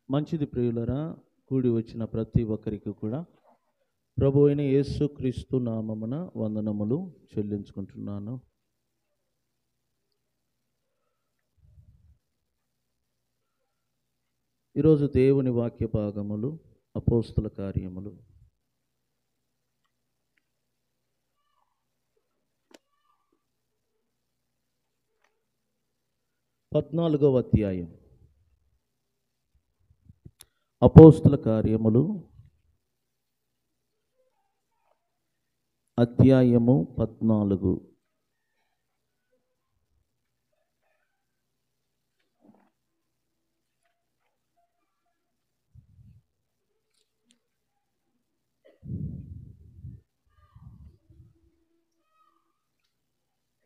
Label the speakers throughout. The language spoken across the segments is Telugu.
Speaker 1: మంచిది ప్రియులరా, కూడి వచ్చిన ప్రతి ఒక్కరికి కూడా ప్రభు అయిన యేసుక్రీస్తు నామమున వందనములు చెల్లించుకుంటున్నాను. ఈరోజు దేవుని వాక్య భాగములు అపోస్తుల కార్యములు 14వ అధ్యాయం. అపోస్తుల కార్యములు అధ్యాయము 14.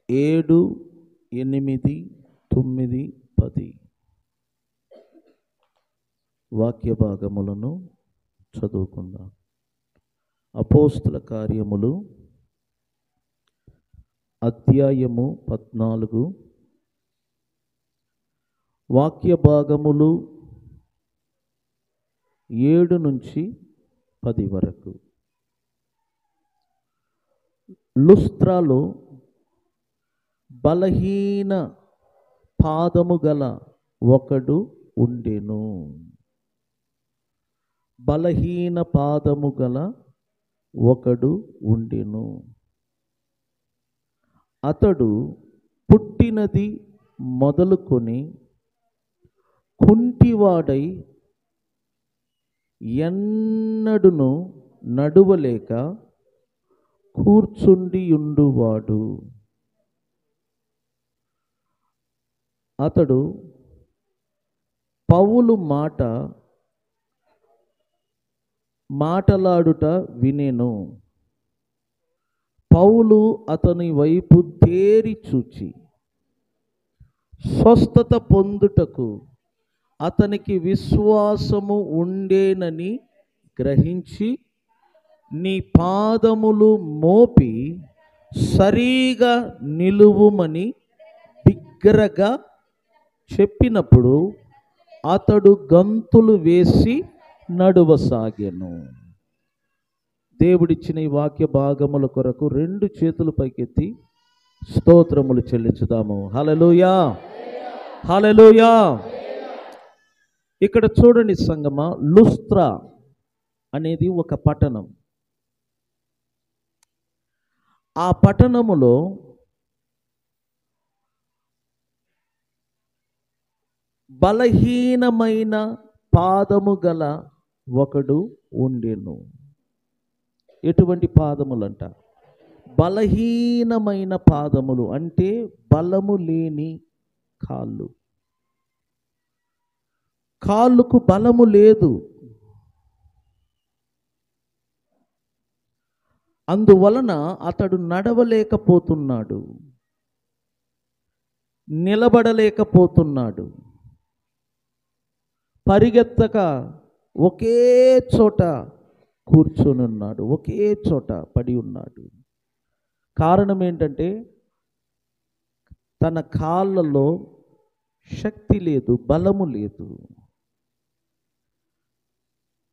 Speaker 1: ఏడు, 8, 9, 10 వాక్య భాగములను చదువుకుందాం. అపోస్తుల కార్యములు అధ్యాయము 14 వాక్య భాగములు 7 నుంచి 10 వరకు. లుస్త్రాలో బలహీన పాదము గల ఒకడు ఉండెను. బలహీన పాదము గల ఒకడు ఉండెను. అతడు పుట్టినది మొదలుకొని కుంటివాడై ఎన్నడును నడువలేక కూర్చుండియుండువాడు. అతడు పౌలు మాటలాడుట వినెను. పౌలు అతని వైపు తేరి చూచి స్వస్థత పొందుటకు అతనికి విశ్వాసము ఉండేనని గ్రహించి, నీ పాదములు మోపి సరిగా నిలువుమని బిగ్గరగా చెప్పినప్పుడు అతడు గంతులు వేసి నడువసాగెను. దేవుడిచ్చిన ఈ వాక్య భాగముల కొరకు 2 చేతులు పైకెత్తి స్తోత్రములు చెల్లించుదాము. హల్లెలూయా, హల్లెలూయా. ఇక్కడ చూడండి సంగమా, లుస్త్రా అనేది ఒక పట్టణం. ఆ పట్టణములో బలహీనమైన పాదము గల ఒకడు ఉండెను. ఎటువంటి పాదములంట? బలహీనమైన పాదములు అంటే బలము లేని కాళ్ళు. కాళ్ళకు బలము లేదు. అందువలన అతడు నడవలేకపోతున్నాడు, నిలబడలేకపోతున్నాడు. పరిగెత్తక ఒకే చోట కూర్చొని ఉన్నాడు, ఒకే చోట పడి ఉన్నాడు. కారణం ఏంటంటే తన కాళ్ళలో శక్తి లేదు, బలము లేదు.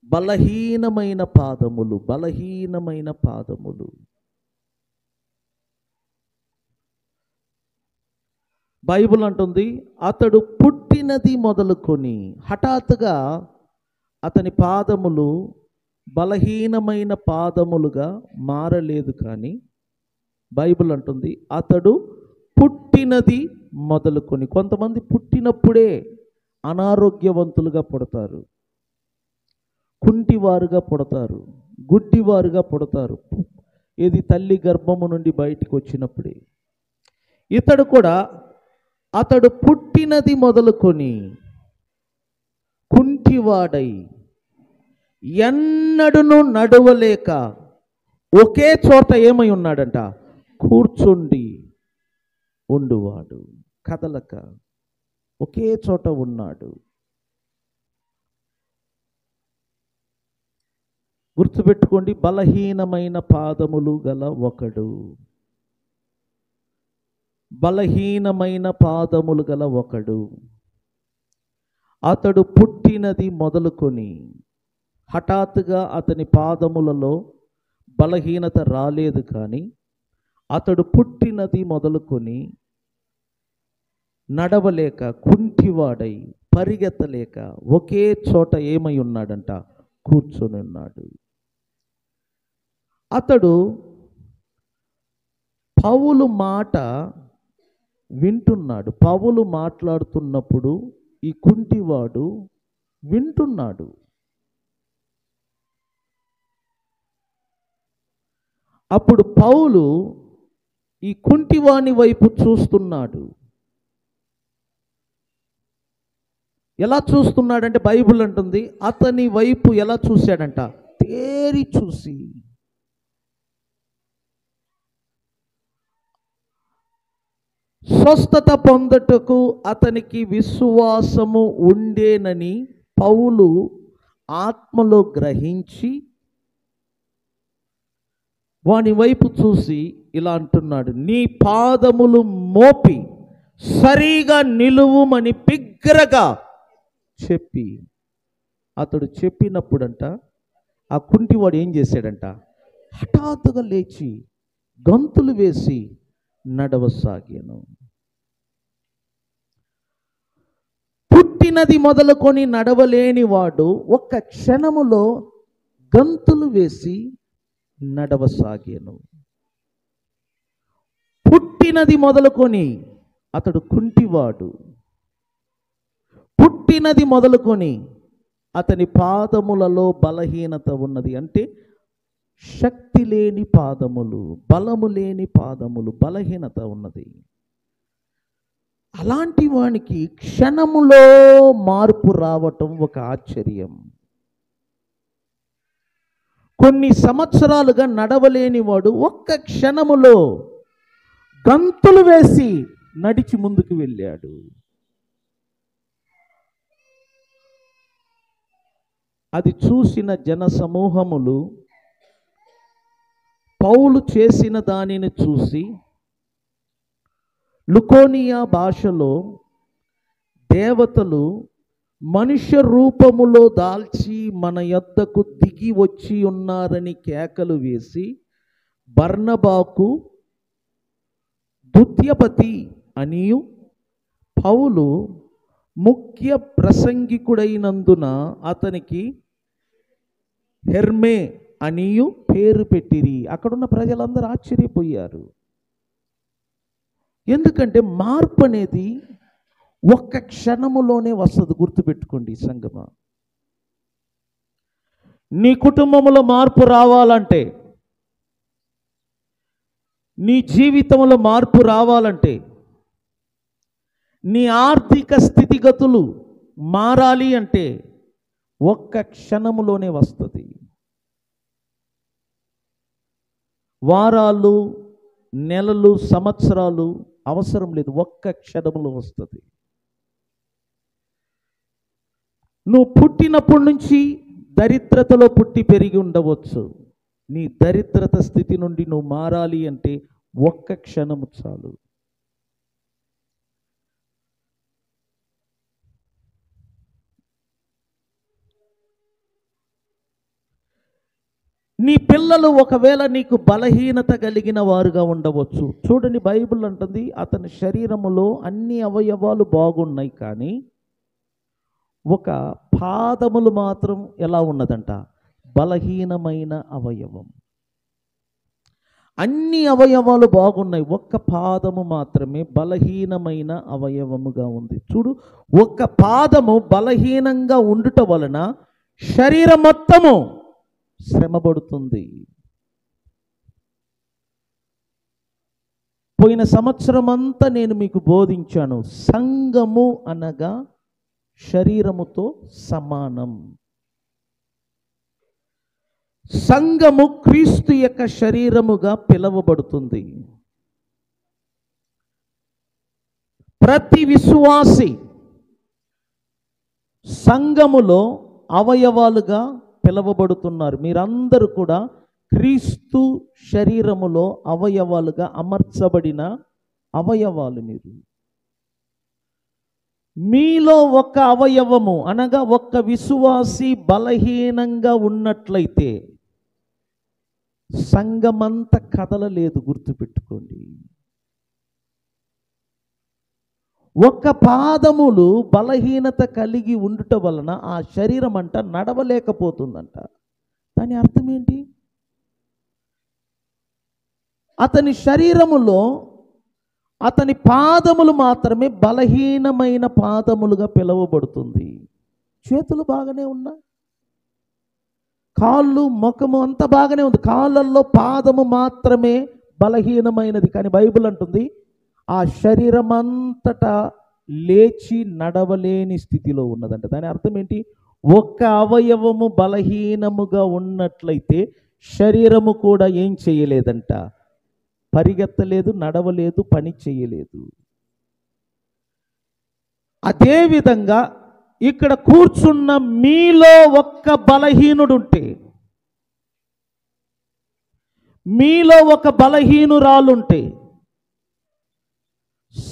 Speaker 1: బలహీనమైన పాదములు, బలహీనమైన పాదములు. బైబిల్ అంటుంది, అతడు పుట్టినది మొదలుకొని, హఠాత్తుగా అతని పాదములు బలహీనమైన పాదములుగా మారలేదు. కానీ బైబిల్ అంటుంది అతడు పుట్టినది మొదలుకొని. కొంతమంది పుట్టినప్పుడే అనారోగ్యవంతులుగా పుడతారు, కుంటివారుగా పుడతారు, గుడ్డివారుగా పుడతారు. ఇది తల్లి గర్భము నుండి బయటికి వచ్చినప్పుడే. ఇతడు కూడా అతడు పుట్టినది మొదలుకొని కుంటివాడై ఎన్నడును నడవలేక ఒకే చోట ఏమై ఉన్నాడంట, కూర్చుండి ఉండువాడు. కదలక ఒకే చోట ఉన్నాడు. గుర్తుపెట్టుకోండి, బలహీనమైన పాదములు గల ఒకడు, బలహీనమైన పాదములు గల ఒకడు. అతడు పుట్టినది మొదలుకొని, హఠాత్తుగా అతని పాదములలో బలహీనత రాలేదు. కానీ అతడు పుట్టినది మొదలుకొని నడవలేక, కుంటివాడై, పరిగెత్తలేక ఒకే చోట ఏమై ఉన్నాడంట, కూర్చొని ఉన్నాడు. అతడు పౌలు మాట వింటున్నాడు. పౌలు మాట్లాడుతున్నప్పుడు ఈ కుంటివాడు వింటున్నాడు. అప్పుడు పౌలు ఈ కుంటివాని వైపు చూస్తున్నాడు. ఎలా చూస్తున్నాడంటే బైబిల్ అంటుంది అతని వైపు ఎలా చూశాడంట, తేరి చూసి. స్వస్థత పొందుటకు అతనికి విశ్వాసము ఉండేనని పౌలు ఆత్మలో గ్రహించి వాని వైపు చూసి ఇలా అంటున్నాడు, నీ పాదములు మోపి సరిగా నిలువుమని బిగ్గరగా చెప్పి. అతడు చెప్పినప్పుడంట ఆ కుంటివాడు ఏం చేశాడంట, హఠాత్తుగా లేచి గంతులు వేసి నడవసాగాను. పుట్టినది మొదలుకొని నడవలేని వాడు ఒక్క క్షణములో గంతులు వేసి నడవసాగాను. పుట్టినది మొదలుకొని అతడు కుంటివాడు. పుట్టినది మొదలుకొని అతని పాదములలో బలహీనత ఉన్నది. అంటే శక్తి లేని పాదములు, బలము లేని పాదములు, బలహీనత ఉన్నది. అలాంటి వానికి క్షణములో మార్పు రావటం ఒక ఆశ్చర్యం. కొన్ని సంవత్సరాలుగా నడవలేని వాడు ఒక్క క్షణములో గంతులు వేసి నడిచి ముందుకు వెళ్ళాడు. అది చూసిన జన సమూహములు పౌలు చేసిన దానిని చూసి లుకోనియా భాషలో దేవతలు మనుష్య రూపములో దాల్చి మన యొద్దకు దిగి వచ్చి ఉన్నారని కేకలు వేసి బర్నబాకు దుత్యపతి అనియు పౌలు ముఖ్య ప్రసంగికుడైనందున అతనికి హెర్మే అనియు పేరు పెట్టిరి. అక్కడున్న ప్రజలందరూ ఆశ్చర్యపోయారు. ఎందుకంటే మార్పు అనేది ఒక్క క్షణములోనే వస్తుంది. గుర్తుపెట్టుకోండి సంగమా, నీ కుటుంబంలో మార్పు రావాలంటే, నీ జీవితంలో మార్పు రావాలంటే, నీ ఆర్థిక స్థితిగతులు మారాలి అంటే ఒక్క క్షణములోనే వస్తుంది. వారాలు, నెలలు, సంవత్సరాలు అవసరం లేదు, ఒక్క క్షణములో వస్తుంది. నువ్వు పుట్టినప్పటి నుంచి దరిద్రతలో పుట్టి పెరిగి ఉండవచ్చు. నీ దరిద్రత స్థితి నుండి నువ్వు మారాలి అంటే ఒక్క క్షణము చాలు. నీ పిల్లలు ఒకవేళ నీకు బలహీనత కలిగిన వారుగా ఉండవచ్చు. చూడండి, బైబిల్ అంటుంది అతని శరీరములో అన్ని అవయవాలు బాగున్నాయి, కానీ ఒక పాదములు మాత్రం ఎలా ఉన్నదంట? బలహీనమైన అవయవం. అన్ని అవయవాలు బాగున్నాయి, ఒక్క పాదము మాత్రమే బలహీనమైన అవయవముగా ఉంది. చూడు, ఒక్క పాదము బలహీనంగా ఉండుట వలన శరీరం మొత్తము శ్రమపడుతుంది. పోయిన సంవత్సరం అంతా నేను మీకు బోధించాను, సంఘము అనగా శరీరముతో సమానం. సంఘము క్రీస్తు యొక్క శరీరముగా పిలువబడుతుంది. ప్రతి విశ్వాసి సంఘములో అవయవాలుగా పిలువబడుతున్నారు. మీరందరూ కూడా క్రీస్తు శరీరములో అవయవాలుగా అమర్చబడిన అవయవాలు. మీలో ఒక్క అవయవము అనగా ఒక్క విశ్వాసి బలహీనంగా ఉన్నట్లయితే సంఘమంతా కదలలేదు. గుర్తుపెట్టుకోండి. ఒక్క పాదములు బలహీనత కలిగి ఉండుట వలన ఆ శరీరం అంట నడవలేకపోతుందంట. దాని అర్థం ఏంటి? అతని శరీరములో అతని పాదములు మాత్రమే బలహీనమైన పాదములుగా పిలువబడుతుంది. చేతులు బాగానే ఉన్నాయి, కాళ్ళు ముఖము అంతా బాగానే ఉంది, కాళ్ళల్లో పాదము మాత్రమే బలహీనమైనది. కానీ బైబిల్ అంటుంది ఆ శరీరం అంతటా లేచి నడవలేని స్థితిలో ఉన్నదంట. దాని అర్థం ఏంటి? ఒక్క అవయవము బలహీనముగా ఉన్నట్లయితే శరీరము కూడా ఏం చేయలేదంట? పరిగెత్తలేదు, నడవలేదు, పని చేయలేదు. అదేవిధంగా ఇక్కడ కూర్చున్న మీలో ఒక్క బలహీనుడుంటే, మీలో ఒక బలహీనురాలుంటే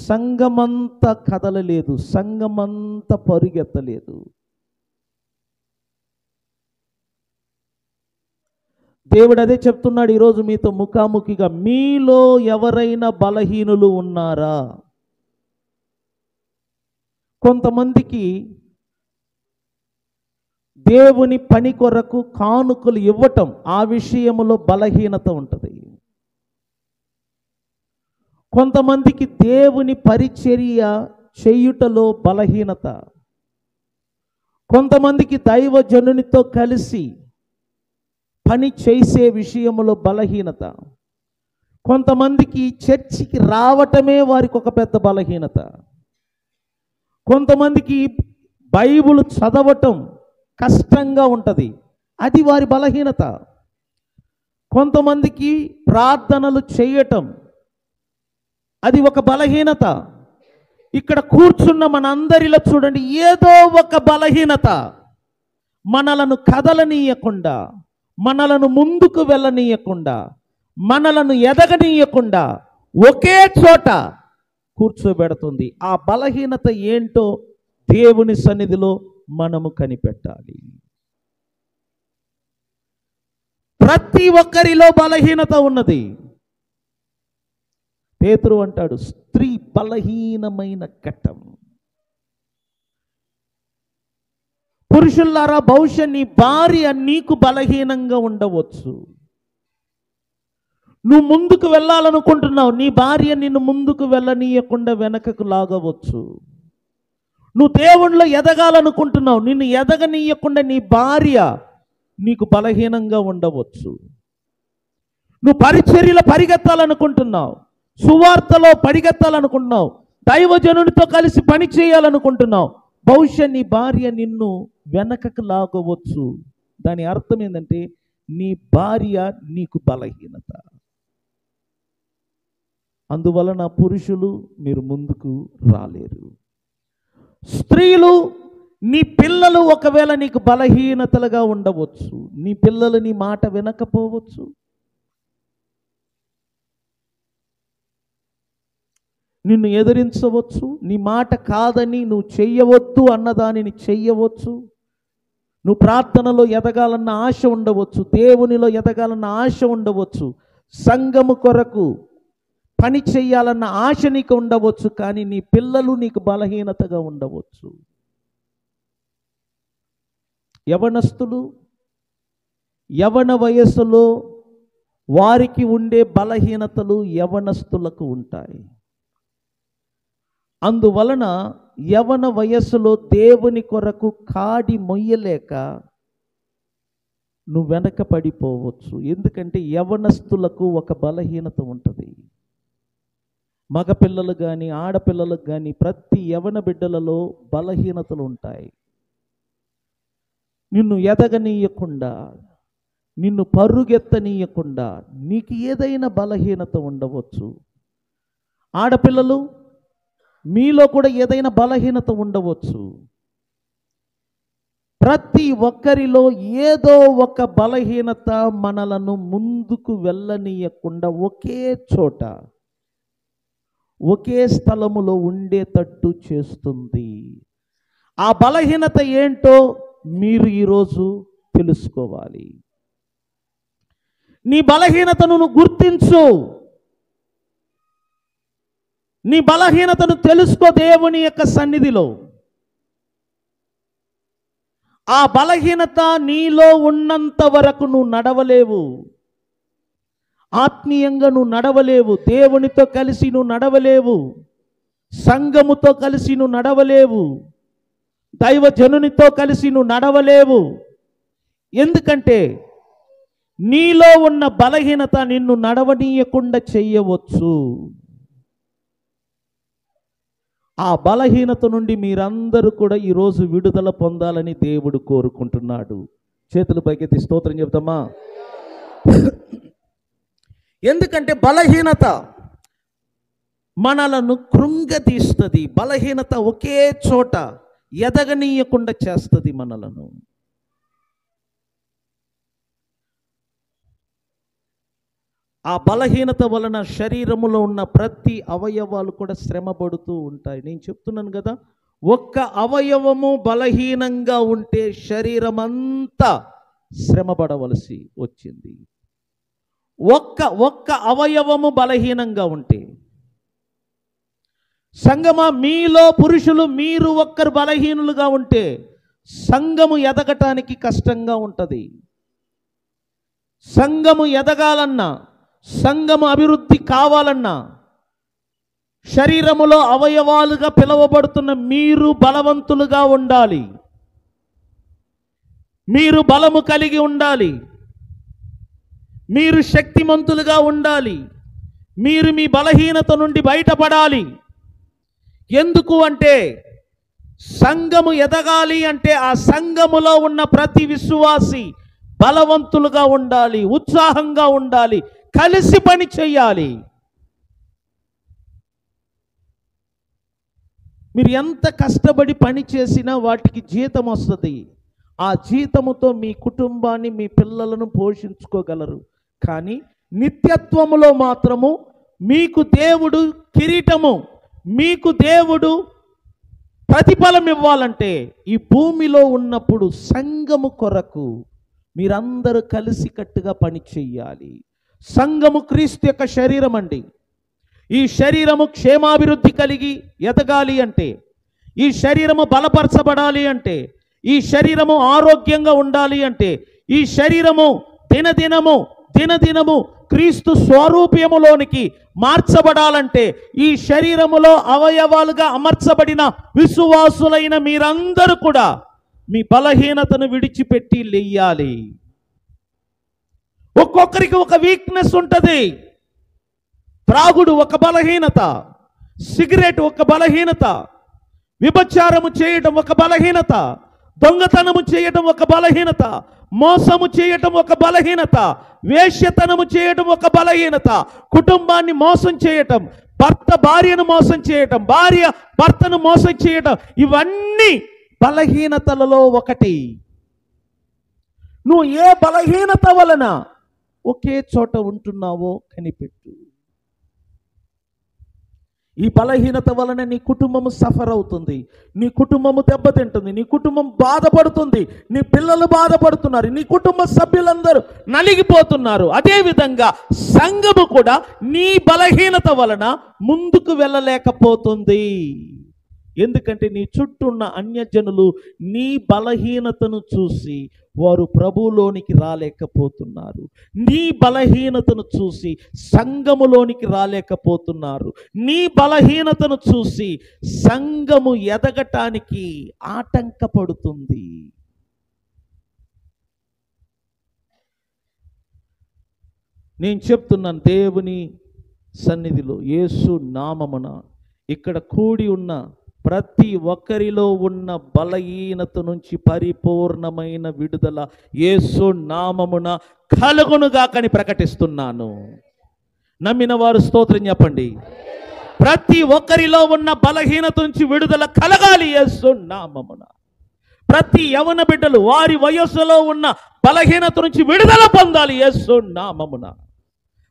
Speaker 1: సంఘమంతా కదలలేదు, సంఘమంతా పరిగెత్తలేదు. దేవుడు అదే చెప్తున్నాడు ఈరోజు మీతో ముఖాముఖిగా. మీలో ఎవరైనా బలహీనులు ఉన్నారా? కొంతమందికి దేవుని పని కొరకు కానుకలు ఇవ్వటం, ఆ విషయంలో బలహీనత ఉంటుంది. కొంతమందికి దేవుని పరిచర్య చేయుటలో బలహీనత. కొంతమందికి దైవజనునితో కలిసి పని చేసే విషయంలో బలహీనత. కొంతమందికి చర్చికి రావటమే వారికి ఒక పెద్ద బలహీనత. కొంతమందికి బైబిల్ చదవటం కష్టంగా ఉంటుంది, అది వారి బలహీనత. కొంతమందికి ప్రార్థనలు చేయటం అది ఒక బలహీనత. ఇక్కడ కూర్చున్న మనందరిలో చూడండి, ఏదో ఒక బలహీనత మనలను కదలనీయకుండా, మనలను ముందుకు వెళ్ళనీయకుండా, మనలను ఎదగనీయకుండా ఒకే చోట కూర్చోబెడుతుంది. ఆ బలహీనత ఏంటో దేవుని సన్నిధిలో మనము కనిపెట్టాలి. ప్రతి ఒక్కరిలో బలహీనత ఉన్నది. పేతురు అంటాడు, స్త్రీ బలహీనమైన ఘట్టం. పురుషులారా, బహుశా నీ భార్య నీకు బలహీనంగా ఉండవచ్చు. నువ్వు ముందుకు వెళ్ళాలనుకుంటున్నావు, నీ భార్య నిన్ను ముందుకు వెళ్ళనీయకుండా వెనకకు లాగవచ్చు. నువ్వు దేవునిలో ఎదగాలనుకుంటున్నావు, నిన్ను ఎదగనీయకుండా నీ భార్య నీకు బలహీనంగా ఉండవచ్చు. నువ్వు పరిచర్యలో పరిగెత్తాలనుకుంటున్నావు, సువార్తలో పరిగెత్తాలనుకుంటున్నావు, దైవజనునితో కలిసి పని చేయాలనుకుంటున్నావు, బహుశా నీ భార్య నిన్ను వెనకకు లాగవచ్చు. దాని అర్థం ఏంటంటే నీ భార్య నీకు బలహీనత. అందువలన పురుషులు మీరు ముందుకు రాలేరు. స్త్రీలు, నీ పిల్లలు ఒకవేళ నీకు బలహీనతలుగా ఉండవచ్చు. నీ పిల్లలు నీ మాట వినకపోవచ్చు. నిన్ను ఎదిరించవచ్చు. నీ మాట కాదని నువ్వు చెయ్యవద్దు అన్నదానిని చెయ్యవచ్చు. నువ్వు ప్రార్థనలో ఎదగాలన్న ఆశ ఉండవచ్చు, దేవునిలో ఎదగాలన్న ఆశ ఉండవచ్చు, సంఘము కొరకు పని చేయాలన్న ఆశ నీకు ఉండవచ్చు, కానీ నీ పిల్లలు నీకు బలహీనతగా ఉండవచ్చు. యవనస్తులు యవన వయస్సులో వారికి ఉండే బలహీనతలు యవనస్తులకు ఉంటాయి. అందువలన యవన వయస్సులో దేవుని కొరకు కాడి మొయ్యలేక నువ్వు వెనక పడిపోవచ్చు. ఎందుకంటే యవనస్తులకు ఒక బలహీనత ఉంటుంది. మగపిల్లలు కానీ ఆడపిల్లలకు కానీ ప్రతి యవన బిడ్డలలో బలహీనతలు ఉంటాయి. నిన్ను ఎదగనీయకుండా, నిన్ను పరుగెత్తనీయకుండా నీకు ఏదైనా బలహీనత ఉండవచ్చు. ఆడపిల్లలు మీలో కూడా ఏదైనా బలహీనత ఉండవచ్చు. ప్రతి ఒక్కరిలో ఏదో ఒక బలహీనత మనలను ముందుకు వెళ్ళనీయకుండా ఒకే చోట ఒకే స్థలములో ఉండేటట్టు చేస్తుంది. ఆ బలహీనత ఏంటో మీరు ఈరోజు తెలుసుకోవాలి. నీ బలహీనతను నువ్వు గుర్తించు. నీ బలహీనతను తెలుసుకో దేవుని యొక్క సన్నిధిలో. ఆ బలహీనత నీలో ఉన్నంత వరకు నువ్వు నడవలేవు. ఆత్మీయంగా నువ్వు నడవలేవు. దేవునితో కలిసి నువ్వు నడవలేవు. సంఘముతో కలిసి నువ్వు నడవలేవు. దైవజనునితో కలిసి నువ్వు నడవలేవు. ఎందుకంటే నీలో ఉన్న బలహీనత నిన్ను నడవనీయకుండా చెయ్యవచ్చు. ఆ బలహీనత నుండి మీరందరూ కూడా ఈరోజు విడుదల పొందాలని దేవుడు కోరుకుంటున్నాడు. చేతులు పైకెత్తి స్తోత్రం చెప్తామా? ఎందుకంటే బలహీనత మనలను కృంగతీస్తుంది. బలహీనత ఒకే చోట ఎదగనీయకుండా చేస్తుంది మనలను. ఆ బలహీనత వలన శరీరములో ఉన్న ప్రతి అవయవాలు కూడా శ్రమపడుతూ ఉంటాయి. నేను చెప్తున్నాను కదా, ఒక్క అవయవము బలహీనంగా ఉంటే శరీరం అంతా శ్రమపడవలసి వచ్చింది. ఒక్క అవయవము బలహీనంగా ఉంటే. సంఘమా, మీలో పురుషులు మీరు ఒక్కరు బలహీనులుగా ఉంటే సంఘము ఎదగటానికి కష్టంగా ఉంటుంది. సంఘము ఎదగాలన్నా, సంఘము అభివృద్ధి కావాలన్నా, శరీరములో అవయవాలుగా పిలువబడుతున్న మీరు బలవంతులుగా ఉండాలి. మీరు బలము కలిగి ఉండాలి. మీరు శక్తిమంతులుగా ఉండాలి. మీరు మీ బలహీనత నుండి బయటపడాలి. ఎందుకు అంటే సంఘము ఎదగాలి అంటే ఆ సంఘములో ఉన్న ప్రతి విశ్వాసి బలవంతులుగా ఉండాలి, ఉత్సాహంగా ఉండాలి, కలిసి పని చేయాలి. మీరు ఎంత కష్టపడి పని చేసినా వాటికి జీతం వస్తుంది. ఆ జీతముతో మీ కుటుంబాన్ని, మీ పిల్లలను పోషించుకోగలరు. కానీ నిత్యత్వములో మాత్రము మీకు దేవుడు కిరీటము, మీకు దేవుడు ప్రతిఫలం ఇవ్వాలంటే ఈ భూమిలో ఉన్నప్పుడు సంఘము కొరకు మీరందరూ కలిసికట్టుగా పని చెయ్యాలి. సంఘము క్రీస్తు యొక్క శరీరం అండి. ఈ శరీరము క్షేమాభివృద్ధి కలిగి ఎదగాలి అంటే, ఈ శరీరము బలపరచబడాలి అంటే, ఈ శరీరము ఆరోగ్యంగా ఉండాలి అంటే, ఈ శరీరము దినదినము క్రీస్తు స్వరూప్యములోనికి మార్చబడాలంటే, ఈ శరీరములో అవయవాలుగా అమర్చబడిన విశ్వాసులైన మీరందరూ కూడా మీ బలహీనతను విడిచిపెట్టి లెయ్యాలి. ఒక్కొక్కరికి ఒక వీక్నెస్ ఉంటుంది. త్రాగుడు ఒక బలహీనత, సిగరెట్ ఒక బలహీనత, విభచారము చేయటం ఒక బలహీనత, దొంగతనము చేయటం ఒక బలహీనత, మోసము చేయటం ఒక బలహీనత, వేశ్యతనము చేయటం ఒక బలహీనత, కుటుంబాన్ని మోసం చేయటం, భర్త భార్యను మోసం చేయటం, భార్య భర్తను మోసం చేయటం, ఇవన్నీ బలహీనతలలో ఒకటి. నువ్వు ఏ బలహీనత వలన ఒకే చోట ఉంటున్నావో కనిపెట్టు. ఈ బలహీనత వలన నీ కుటుంబము సఫర్ అవుతుంది, నీ కుటుంబము దెబ్బతింటుంది, నీ కుటుంబం బాధపడుతుంది, నీ పిల్లలు బాధపడుతున్నారు, నీ కుటుంబ సభ్యులందరూ నలిగిపోతున్నారు. అదేవిధంగా సంఘము కూడా నీ బలహీనత వలన ముందుకు వెళ్ళలేకపోతుంది. ఎందుకంటే నీ చుట్టూ ఉన్న అన్యజనులు నీ బలహీనతను చూసి వారు ప్రభువులోనికి రాలేకపోతున్నారు. నీ బలహీనతను చూసి సంఘములోనికి రాలేకపోతున్నారు. నీ బలహీనతను చూసి సంఘము ఎదగటానికి ఆటంకపడుతుంది. నేను చెప్తున్నాను, దేవుని సన్నిధిలో యేసు నామమున ఇక్కడ కూడి ఉన్న ప్రతి ఒక్కరిలో ఉన్న బలహీనత నుంచి పరిపూర్ణమైన విడుదల యేసు నామమున కలుగునుగాకని ప్రకటిస్తున్నాను. నమ్మిన వారు స్తోత్రం చెప్పండి. ప్రతి ఒక్కరిలో ఉన్న బలహీనత నుంచి విడుదల కలగాలి యేసు నామమున. ప్రతి యవన బిడ్డలు వారి వయస్సులో ఉన్న బలహీనత నుంచి విడుదల పొందాలి యేసు నామమున.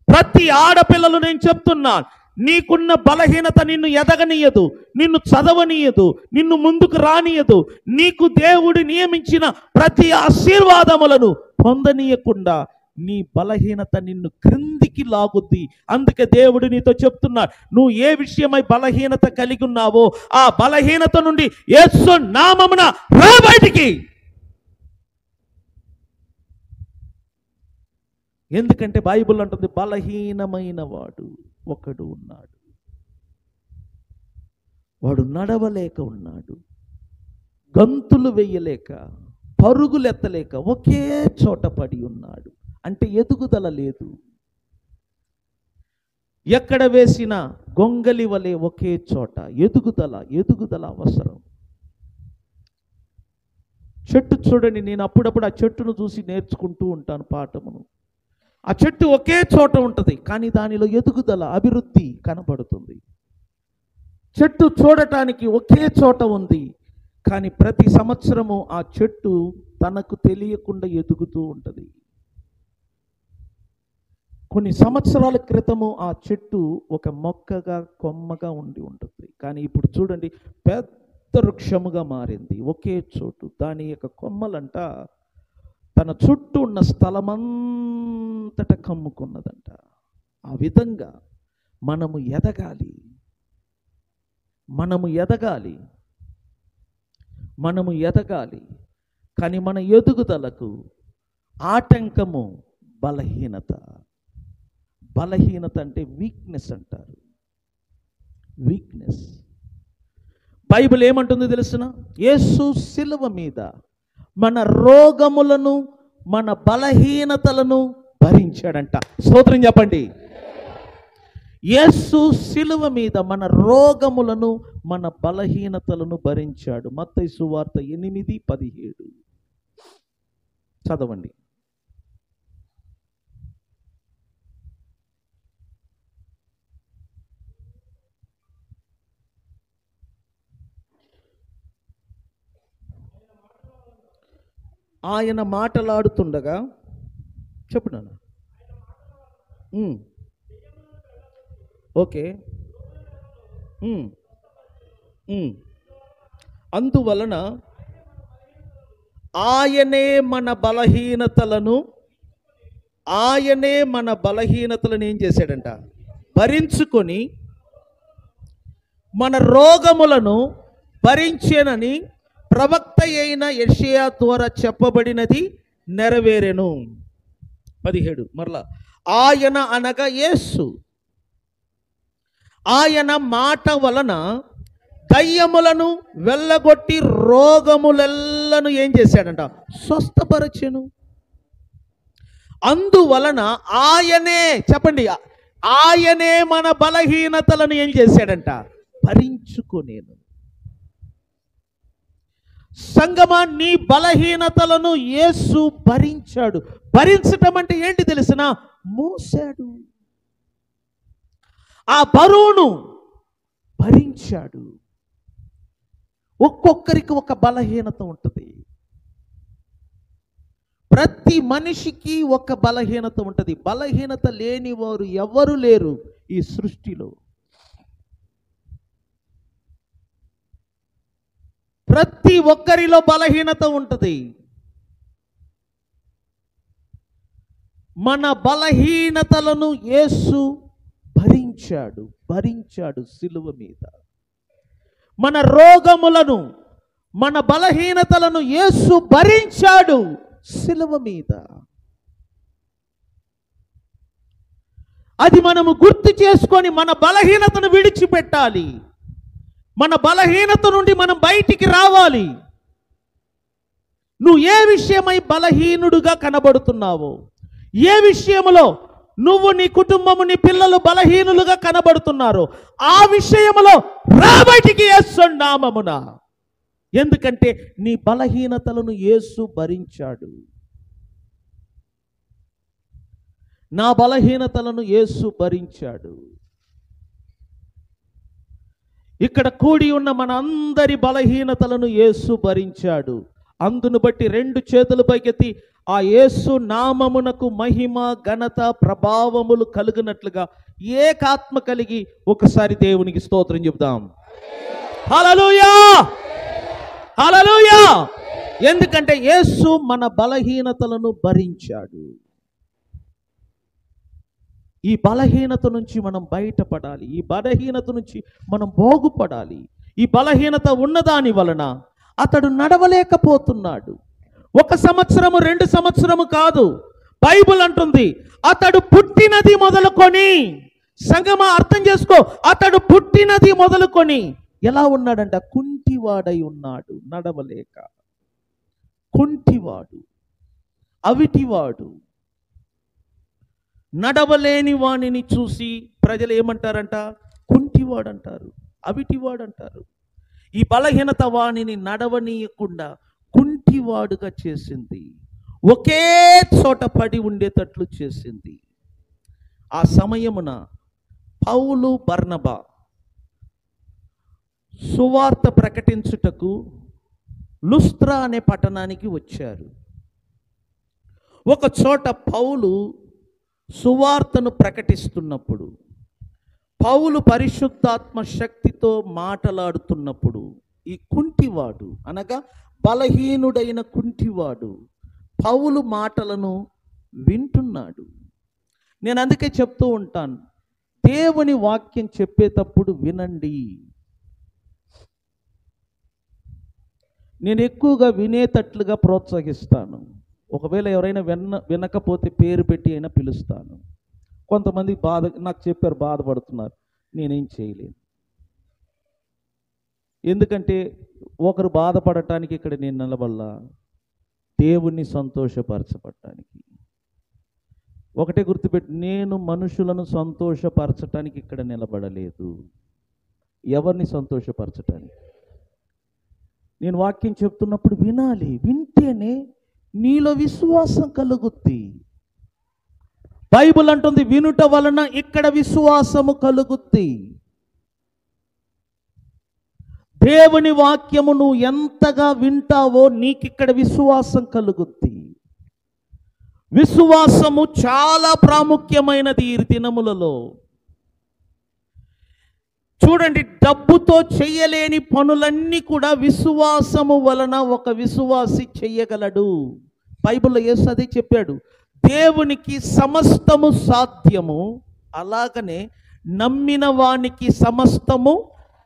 Speaker 1: ప్రతి ఆడపిల్లలు నేను చెప్తున్నాను, నీకున్న బలహీనత నిన్ను ఎదగనీయదు, నిన్ను చదవనీయదు, నిన్ను ముందుకు రానియదు. నీకు దేవుడు నియమించిన ప్రతి ఆశీర్వాదములను పొందనీయకుండా నీ బలహీనత నిన్ను క్రిందికి లాగుద్ది. అందుకే దేవుడు నీతో చెప్తున్నాడు, నువ్వు ఏ విషయమై బలహీనత కలిగి ఉన్నావో ఆ బలహీనత నుండి యేసు నామమున రా బయటికి. ఎందుకంటే బైబిల్ అంటుంది, బలహీనమైన వాడు ఒకడు ఉన్నాడు, వాడు నడవలేక ఉన్నాడు, గంతులు వేయలేక, పరుగులెత్తలేక ఒకే చోట పడి ఉన్నాడు. అంటే ఎదుగుదల లేదు. ఎక్కడ వేసిన గొంగలి వలె ఒకే చోట. ఎదుగుదల అవసరం. చెట్టు చూడండి, నేను అప్పుడప్పుడు ఆ చెట్టును చూసి నేర్చుకుంటూ ఉంటాను పాఠమును. ఆ చెట్టు ఒకే చోట ఉంటుంది, కానీ దానిలో ఎదుగుదల, అభివృద్ధి కనబడుతుంది. చెట్టు చూడటానికి ఒకే చోట ఉంది, కానీ ప్రతి సంవత్సరము ఆ చెట్టు తనకు తెలియకుండా ఎదుగుతూ ఉంటుంది. కొన్ని సంవత్సరాల క్రితము ఆ చెట్టు ఒక మొక్కగా, కొమ్మగా ఉండి ఉంటుంది, కానీ ఇప్పుడు చూడండి పెద్ద వృక్షముగా మారింది. ఒకే చోటు. దాని యొక్క కొమ్మలంట తన చుట్టూ ఉన్న స్థలమంతట కమ్ముకున్నదంట. ఆ విధంగా మనము ఎదగాలి, మనము ఎదగాలి. కానీ మన ఎదుగుదలకు ఆటంకము బలహీనత. బలహీనత అంటే వీక్నెస్ అంటారు. వీక్నెస్. బైబిల్ ఏమంటుంది తెలుసునా? యేసు శిలువ మీద మన రోగములను, మన బలహీనతలను భరించాడంట. స్తోత్రం చెప్పండి. యేసు శిలువ మీద మన రోగములను, మన బలహీనతలను భరించాడు. మత్తయి సువార్త 8:17 చదవండి. ఆయన మాటలాడుతుండగా, చెప్పు నాన్న. ఓకే. అందువలన ఆయనే మన బలహీనతలను ఏం చేశాడంట? భరించుకొని మన రోగములను భరించేనని ప్రవక్త అయిన యెషయా ద్వారా చెప్పబడినది నెరవేరెను. 17 మరలా, ఆయన అనగా యేసు, ఆయన మాట వలన దయ్యములను వెళ్ళగొట్టి రోగములెల్లను ఏం చేశాడంట? స్వస్థపరచెను. అందువలన ఆయనే, చెప్పండి, ఆయనే మన బలహీనతలను ఏం చేశాడంట? భరించుకొనేను. సంగమా, నీ బలహీనతలను యేసు భరించాడు. భరించటం అంటే ఏంటి తెలిసిన? మోసాడు. ఆ బరువును భరించాడు. ఒక్కొక్కరికి ఒక బలహీనత ఉంటుంది. ప్రతి మనిషికి ఒక బలహీనత ఉంటుంది. బలహీనత లేని వారు ఎవరు లేరు ఈ సృష్టిలో. ప్రతి ఒక్కరిలో బలహీనత ఉంటుంది. మన బలహీనతలను యేసు భరించాడు సిలువ మీద. మన రోగములను, మన బలహీనతలను యేసు భరించాడు సిలువ మీద. అది మనము గుర్తు చేసుకొని మన బలహీనతను విడిచిపెట్టాలి. మన బలహీనత నుండి మనం బయటికి రావాలి. నువ్వు ఏ విషయమై బలహీనుడుగా కనబడుతున్నావో, ఏ విషయంలో నువ్వు, నీ కుటుంబము, నీ పిల్లలు బలహీనులుగా కనబడుతున్నారు, ఆ విషయంలో రా బయటికి యేసు నామమున. ఎందుకంటే నీ బలహీనతలను యేసు భరించాడు. నా బలహీనతలను యేసు భరించాడు. ఇక్కడ కూడి ఉన్న మన అందరి బలహీనతలను యేసు భరించాడు. అందును బట్టి రెండు చేతులు పైకెత్తి ఆ యేసు నామమునకు మహిమ, ఘనత, ప్రభావములు కలుగునట్లుగా ఏకాత్మ కలిగి ఒకసారి దేవునికి స్తోత్రం చెప్దాం. హల్లెలూయా, హల్లెలూయా. ఎందుకంటే యేసు మన బలహీనతలను భరించాడు. ఈ బలహీనత నుంచి మనం బయటపడాలి. ఈ బలహీనత నుంచి మనం బాగుపడాలి. ఈ బలహీనత ఉన్నదాని వలన అతడు నడవలేకపోతున్నాడు. 1 సంవత్సరము 2 సంవత్సరము కాదు. బైబిల్ అంటుంది అతడు పుట్టినది మొదలుకొని, సంగమా అర్థం చేసుకో, అతడు పుట్టినది మొదలుకొని ఎలా ఉన్నాడంట? కుంటివాడై ఉన్నాడు, నడవలేక. కుంటివాడు, అవిటివాడు. నడవలేని వాణిని చూసి ప్రజలు ఏమంటారంట? కుంటివాడు అంటారు, అవిటివాడు అంటారు. ఈ బలహీనత వాణిని నడవనీయకుండా కుంటివాడుగా చేసింది. ఒకే చోట పడి ఉండేటట్లు చేసింది. ఆ సమయమున పౌలు, బర్నబా సువార్త ప్రకటించుటకు లుస్త్రా అనే పట్టణానికి వచ్చారు. ఒక చోట పౌలు సువార్తను ప్రకటిస్తున్నప్పుడు, పౌలు పరిశుద్ధాత్మ శక్తితో మాట్లాడుతున్నప్పుడు, ఈ కుంటివాడు అనగా బలహీనుడైన కుంటివాడు పౌలు మాటలను వింటున్నాడు. నేను అందుకే చెప్తూ ఉంటాను, దేవుని వాక్యం చెప్పేటప్పుడు వినండి. నేను ఎక్కువగా వినేటట్లుగా ప్రోత్సహిస్తాను. ఒకవేళ ఎవరైనా వినకపోతే పేరు పెట్టి అయినా పిలుస్తాను. కొంతమంది నాకు చెప్పారు, బాధపడుతున్నారు. నేనేం చేయలేను. ఎందుకంటే ఒకరు బాధపడటానికి ఇక్కడ నేను నిలబడలా, దేవుణ్ణి సంతోషపరచబడటానికి. ఒకటే గుర్తుపెట్టి, నేను మనుషులను సంతోషపరచటానికి ఇక్కడ నిలబడలేదు, ఎవరిని సంతోషపరచటానికి. నేను వాక్యం చెప్తున్నప్పుడు వినాలి. వింటేనే నీలో విశ్వాసం కలుగుద్ది. బైబిల్ అంటుంది వినుట వలన ఇక్కడ విశ్వాసము కలుగుద్ది. దేవుని వాక్యము నువ్వు ఎంతగా వింటావో నీకిక్కడ విశ్వాసం కలుగుద్ది. విశ్వాసము చాలా ప్రాముఖ్యమైనది ఈ దినములలో. చూడండి, డబ్బుతో చేయలేని పనులన్నీ కూడా విశ్వాసము వలన ఒక విశ్వాసి చెయ్యగలడు. బైబిల్లో యేసు అదే చెప్పాడు, దేవునికి సమస్తము సాధ్యము, అలాగనే నమ్మిన వానికి సమస్తము.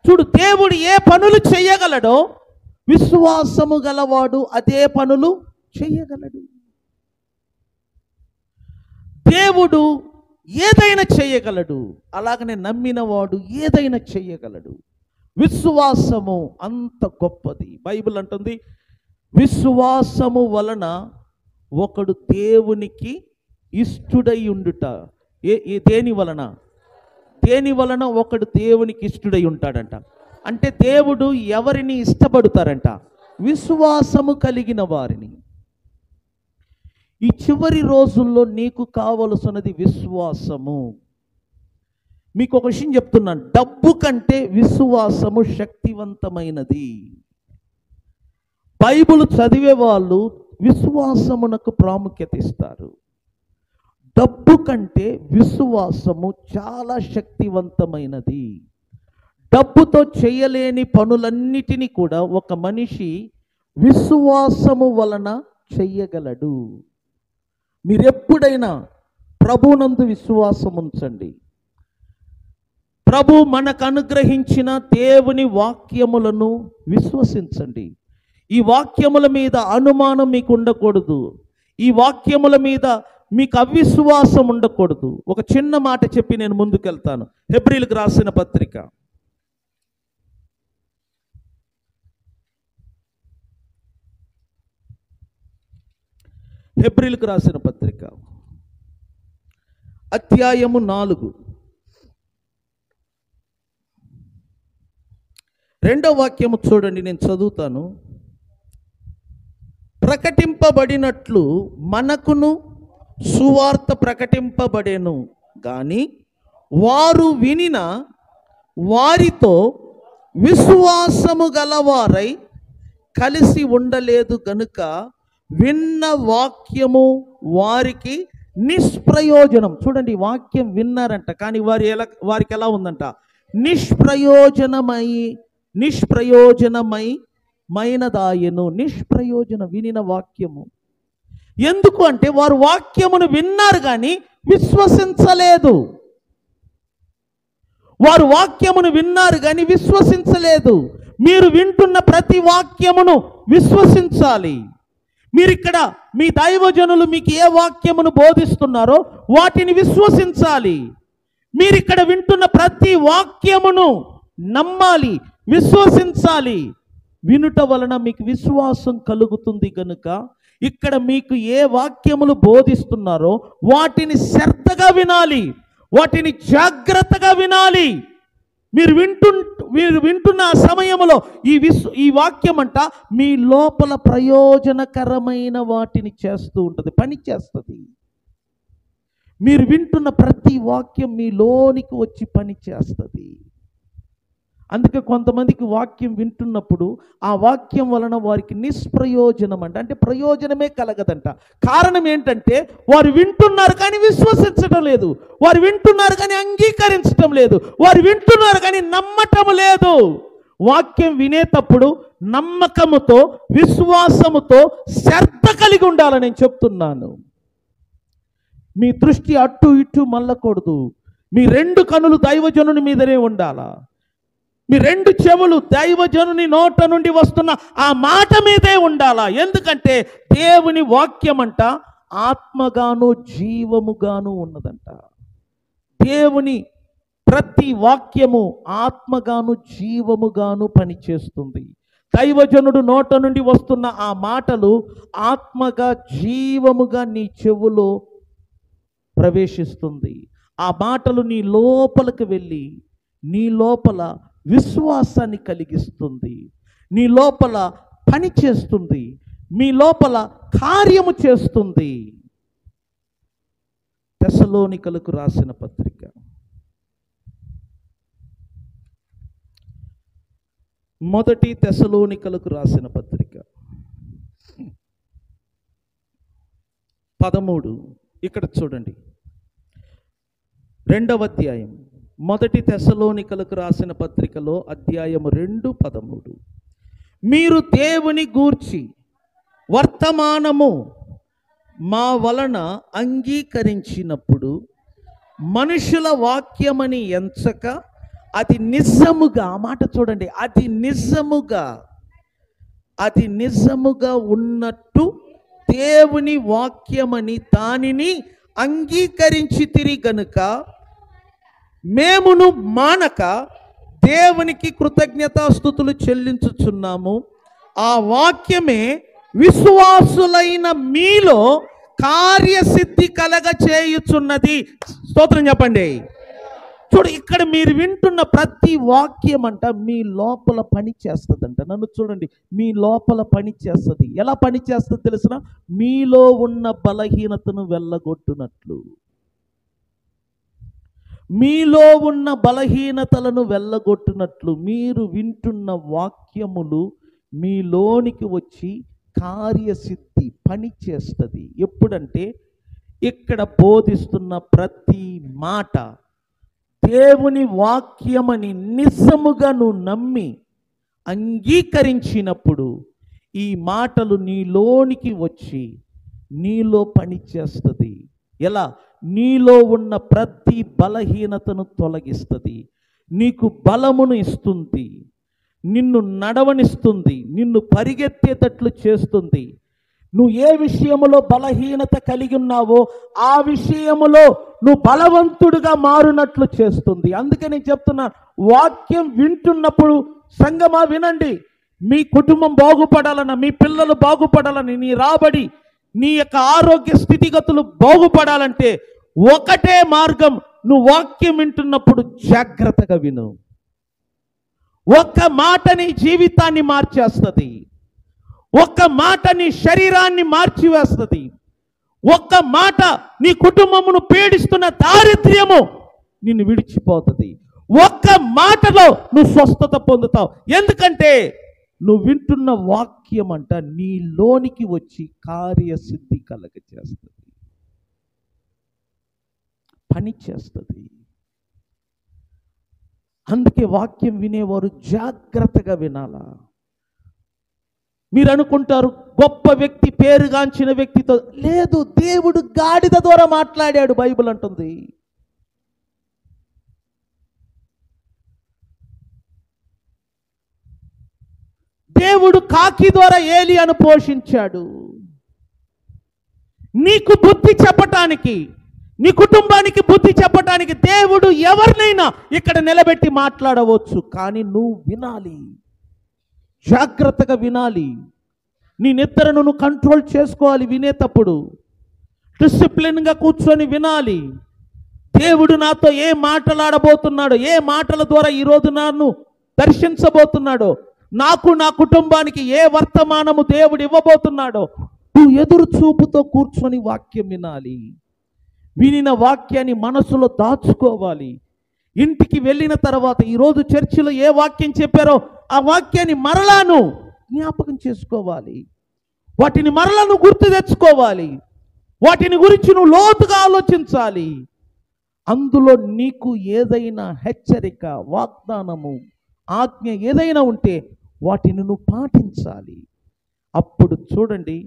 Speaker 1: చూడు, దేవుడు ఏ పనులు చెయ్యగలడో విశ్వాసము గలవాడు అదే పనులు చెయ్యగలడు. దేవుడు ఏదైనా చేయగలడు, అలాగనే నమ్మినవాడు ఏదైనా చేయగలడు. విశ్వాసము అంత గొప్పది. బైబిల్ అంటుంది విశ్వాసము వలన ఒకడు దేవునికి ఇష్టుడై ఉండుట. దేని వలన ఒకడు దేవునికి ఇష్టుడై ఉంటాడంట. అంటే దేవుడు ఎవరిని ఇష్టపడతారంట? విశ్వాసము కలిగిన వారిని. ఈ చివరి రోజుల్లో నీకు కావలసినది విశ్వాసము. మీకు ఒక విషయం చెప్తున్నాను, డబ్బు కంటే విశ్వాసము శక్తివంతమైనది. బైబిల్ చదివే వాళ్ళు విశ్వాసమునకు ప్రాముఖ్యత ఇస్తారు. డబ్బు కంటే విశ్వాసము చాలా శక్తివంతమైనది. డబ్బుతో చేయలేని పనులన్నిటినీ కూడా ఒక మనిషి విశ్వాసము వలన చెయ్యగలడు. మీరెప్పుడైనా ప్రభునందు విశ్వాసం ఉంచండి. ప్రభు మనకు అనుగ్రహించిన దేవుని వాక్యములను విశ్వసించండి. ఈ వాక్యముల మీద అనుమానం మీకు ఉండకూడదు. ఈ వాక్యముల మీద మీకు అవిశ్వాసం ఉండకూడదు. ఒక చిన్న మాట చెప్పి నేను ముందుకెళ్తాను. హెబ్రీలకు రాసిన పత్రిక, హెబ్రీలకు రాసిన పత్రిక అధ్యాయము 4 2వ వాక్యము చూడండి, నేను చదువుతాను. ప్రకటింపబడినట్లు మనకును సువార్త ప్రకటింపబడెను గాని వారు వినిన వారితో విశ్వాసము గలవారై కలిసి ఉండలేదు గనుక విన్న వాక్యము వారికి నిష్ప్రయోజనం. చూడండి, వాక్యం విన్నారంట, కానీ వారికి ఎలా ఉందంట? నిష్ప్రయోజనమైనదాయను. నిష్ప్రయోజన వినిన వాక్యము. ఎందుకు అంటే వారు వాక్యమును విన్నారు కానీ విశ్వసించలేదు. వారు వాక్యమును విన్నారు కానీ విశ్వసించలేదు. మీరు వింటున్న ప్రతి వాక్యమును విశ్వసించాలి. మీరిక్కడ మీ దైవజనులు మీకు ఏ వాక్యమును బోధిస్తున్నారో వాటిని విశ్వసించాలి. మీరిక్కడ వింటున్న ప్రతి వాక్యమును నమ్మాలి, విశ్వసించాలి. వినుట వలన మీకు విశ్వాసం కలుగుతుంది కనుక ఇక్కడ మీకు ఏ వాక్యములు బోధిస్తున్నారో వాటిని శ్రద్ధగా వినాలి, వాటిని జాగ్రత్తగా వినాలి. మీరు వింటున్న సమయంలో ఈ వాక్యం అంట మీ లోపల ప్రయోజనకరమైన వాటిని చేస్తూ ఉంటుంది, పని చేస్తుంది. మీరు వింటున్న ప్రతి వాక్యం మీలోనికి వచ్చి పని చేస్తుంది. అందుకే కొంతమందికి వాక్యం వింటున్నప్పుడు ఆ వాక్యం వలన వారికి నిష్ప్రయోజనం అంటే ప్రయోజనమే కలగదంట. కారణం ఏంటంటే వారు వింటున్నారు కానీ విశ్వసించడం లేదు, వారు వింటున్నారు కానీ అంగీకరించడం లేదు, వారు వింటున్నారు కానీ నమ్మటం లేదు. వాక్యం వినేటప్పుడు నమ్మకముతో, విశ్వాసముతో, శ్రద్ధ కలిగి ఉండాలని నేను చెప్తున్నాను. మీ దృష్టి అటు ఇటు మళ్ళకూడదు. మీ 2 కనులు దైవజనుని మీదనే ఉండాలా. మీ 2 చెవులు దైవజనుని నోట నుండి వస్తున్న ఆ మాట మీదే ఉండాలా. ఎందుకంటే దేవుని వాక్యం అంట ఆత్మగాను జీవముగాను ఉన్నదంట. దేవుని ప్రతి వాక్యము ఆత్మగాను జీవముగాను పనిచేస్తుంది. దైవజనుడు నోట నుండి వస్తున్న ఆ మాటలు ఆత్మగా జీవముగా నీ చెవులో ప్రవేశిస్తుంది. ఆ మాటలు నీ లోపలికి వెళ్ళి నీ లోపల విశ్వాసాన్ని కలిగిస్తుంది, నీ లోపల పని చేస్తుంది, మీ లోపల కార్యము చేస్తుంది. తెస్సలోనికలకు రాసిన పత్రిక మొదటి తెస్సలోనికలకు రాసిన పత్రిక 13 ఇక్కడ చూడండి. 2వ అధ్యాయం మొదటి తెస్సలోనికలకు రాసిన పత్రికలో అధ్యాయము 2:13 మీరు దేవుని గూర్చి వర్తమానము మా వలన అంగీకరించినప్పుడు మనుషుల వాక్యమని ఎంచక అది నిజముగా, ఆ మాట చూడండి, అది నిజముగా ఉన్నట్టు దేవుని వాక్యమని దానిని అంగీకరించితిరి గనుక మేమును మానక దేవునికి కృతజ్ఞతాస్తుతులు చెల్లించుచున్నాము. ఆ వాక్యమే విశ్వాసులైన మీలో కార్యసిద్ధి కలగ చేయుచున్నది. స్తోత్రం చెప్పండి. చూడు, ఇక్కడ మీరు వింటున్న ప్రతి వాక్యం అంట మీ లోపల పని చేస్తుందంట. నన్ను చూడండి, మీ లోపల పని చేస్తుంది. ఎలా పని చేస్తుంది తెలిసిన? మీలో ఉన్న బలహీనతను వెళ్ళగొట్టునట్లు, మీలో ఉన్న బలహీనతలను వెళ్ళగొట్టునట్లు మీరు వింటున్న వాక్యములు మీలోనికి వచ్చి కార్యసిద్ధి పని చేస్తుంది. ఎప్పుడంటే ఇక్కడ బోధిస్తున్న ప్రతి మాట దేవుని వాక్యమని నిజముగా నువ్వు నమ్మి అంగీకరించినప్పుడు ఈ మాటలు నీలోనికి వచ్చి నీలో పని చేస్తుంది. ఎలా? నీలో ఉన్న ప్రతి బలహీనతను తొలగిస్తుంది, నీకు బలమును ఇస్తుంది, నిన్ను నడవనిస్తుంది, నిన్ను పరిగెత్తేటట్లు చేస్తుంది. నువ్వు ఏ విషయములో బలహీనత కలిగి ఉన్నావో ఆ విషయములో నువ్వు బలవంతుడిగా మారునట్లు చేస్తుంది. అందుకే నేను చెప్తున్నాను, వాక్యం వింటున్నప్పుడు సంగమా వినండి. మీ కుటుంబం బాగుపడాలన్నా, మీ పిల్లలు బాగుపడాలని, నీ రాబడి, నీ యొక్క ఆరోగ్య స్థితిగతులు బాగుపడాలంటే ఒకటే మార్గం. నువ్వు వాక్యం వింటున్నప్పుడు జాగ్రత్తగా విను. ఒక్క మాట నీ జీవితాన్ని మార్చేస్తుంది, ఒక్క మాట నీ శరీరాన్ని మార్చివేస్తుంది, ఒక్క మాట నీ కుటుంబమును పీడిస్తున్న దారిద్ర్యము నిన్ను విడిచిపోతుంది. ఒక్క మాటలో నువ్వు స్వస్థత పొందుతావు. ఎందుకంటే నువ్వు వింటున్న వాక్యం అంట నీలోనికి వచ్చి కార్యసిద్ధి కలగజేస్తుంది, పని చేస్తుంది. అందుకే వాక్యం వినేవారు జాగ్రత్తగా వినాలా. మీరు అనుకుంటారు గొప్ప వ్యక్తి, పేరుగాంచిన వ్యక్తితో లేదు, దేవుడు గాడిద ద్వారా మాట్లాడాడు బైబిల్ అంటుంది. దేవుడు కాకి ద్వారా ఏలియాను పోషించాడు. నీకు బుద్ధి చెప్పటానికి, నీ కుటుంబానికి బుద్ధి చెప్పటానికి దేవుడు ఎవరినైనా ఇక్కడ నిలబెట్టి మాట్లాడవచ్చు. కానీ నువ్వు వినాలి, జాగ్రత్తగా వినాలి. నీ నిద్రను నువ్వు కంట్రోల్ చేసుకోవాలి. వినేటప్పుడు డిసిప్లిన్గా కూర్చొని వినాలి. దేవుడు నాతో ఏ మాట్లాడబోతున్నాడో, ఏ మాటల ద్వారా ఈరోజు నన్ను దర్శించబోతున్నాడో, నాకు నా కుటుంబానికి ఏ వర్తమానము దేవుడు ఇవ్వబోతున్నాడో నువ్వు ఎదురు చూపుతో కూర్చొని వాక్యం వినాలి. వినిన వాక్యాన్ని మనసులో దాచుకోవాలి. ఇంటికి వెళ్ళిన తర్వాత ఈరోజు చర్చిలో ఏ వాక్యం చెప్పారో ఆ వాక్యాన్ని మరలాను జ్ఞాపకం చేసుకోవాలి. వాటిని మరలను గుర్తు తెచ్చుకోవాలి. వాటిని గురించి నువ్వు లోతుగా ఆలోచించాలి. అందులో నీకు ఏదైనా హెచ్చరిక, వాగ్దానము, ఆజ్ఞ ఏదైనా ఉంటే వాటిని నువ్వు పాటించాలి. అప్పుడు చూడండి,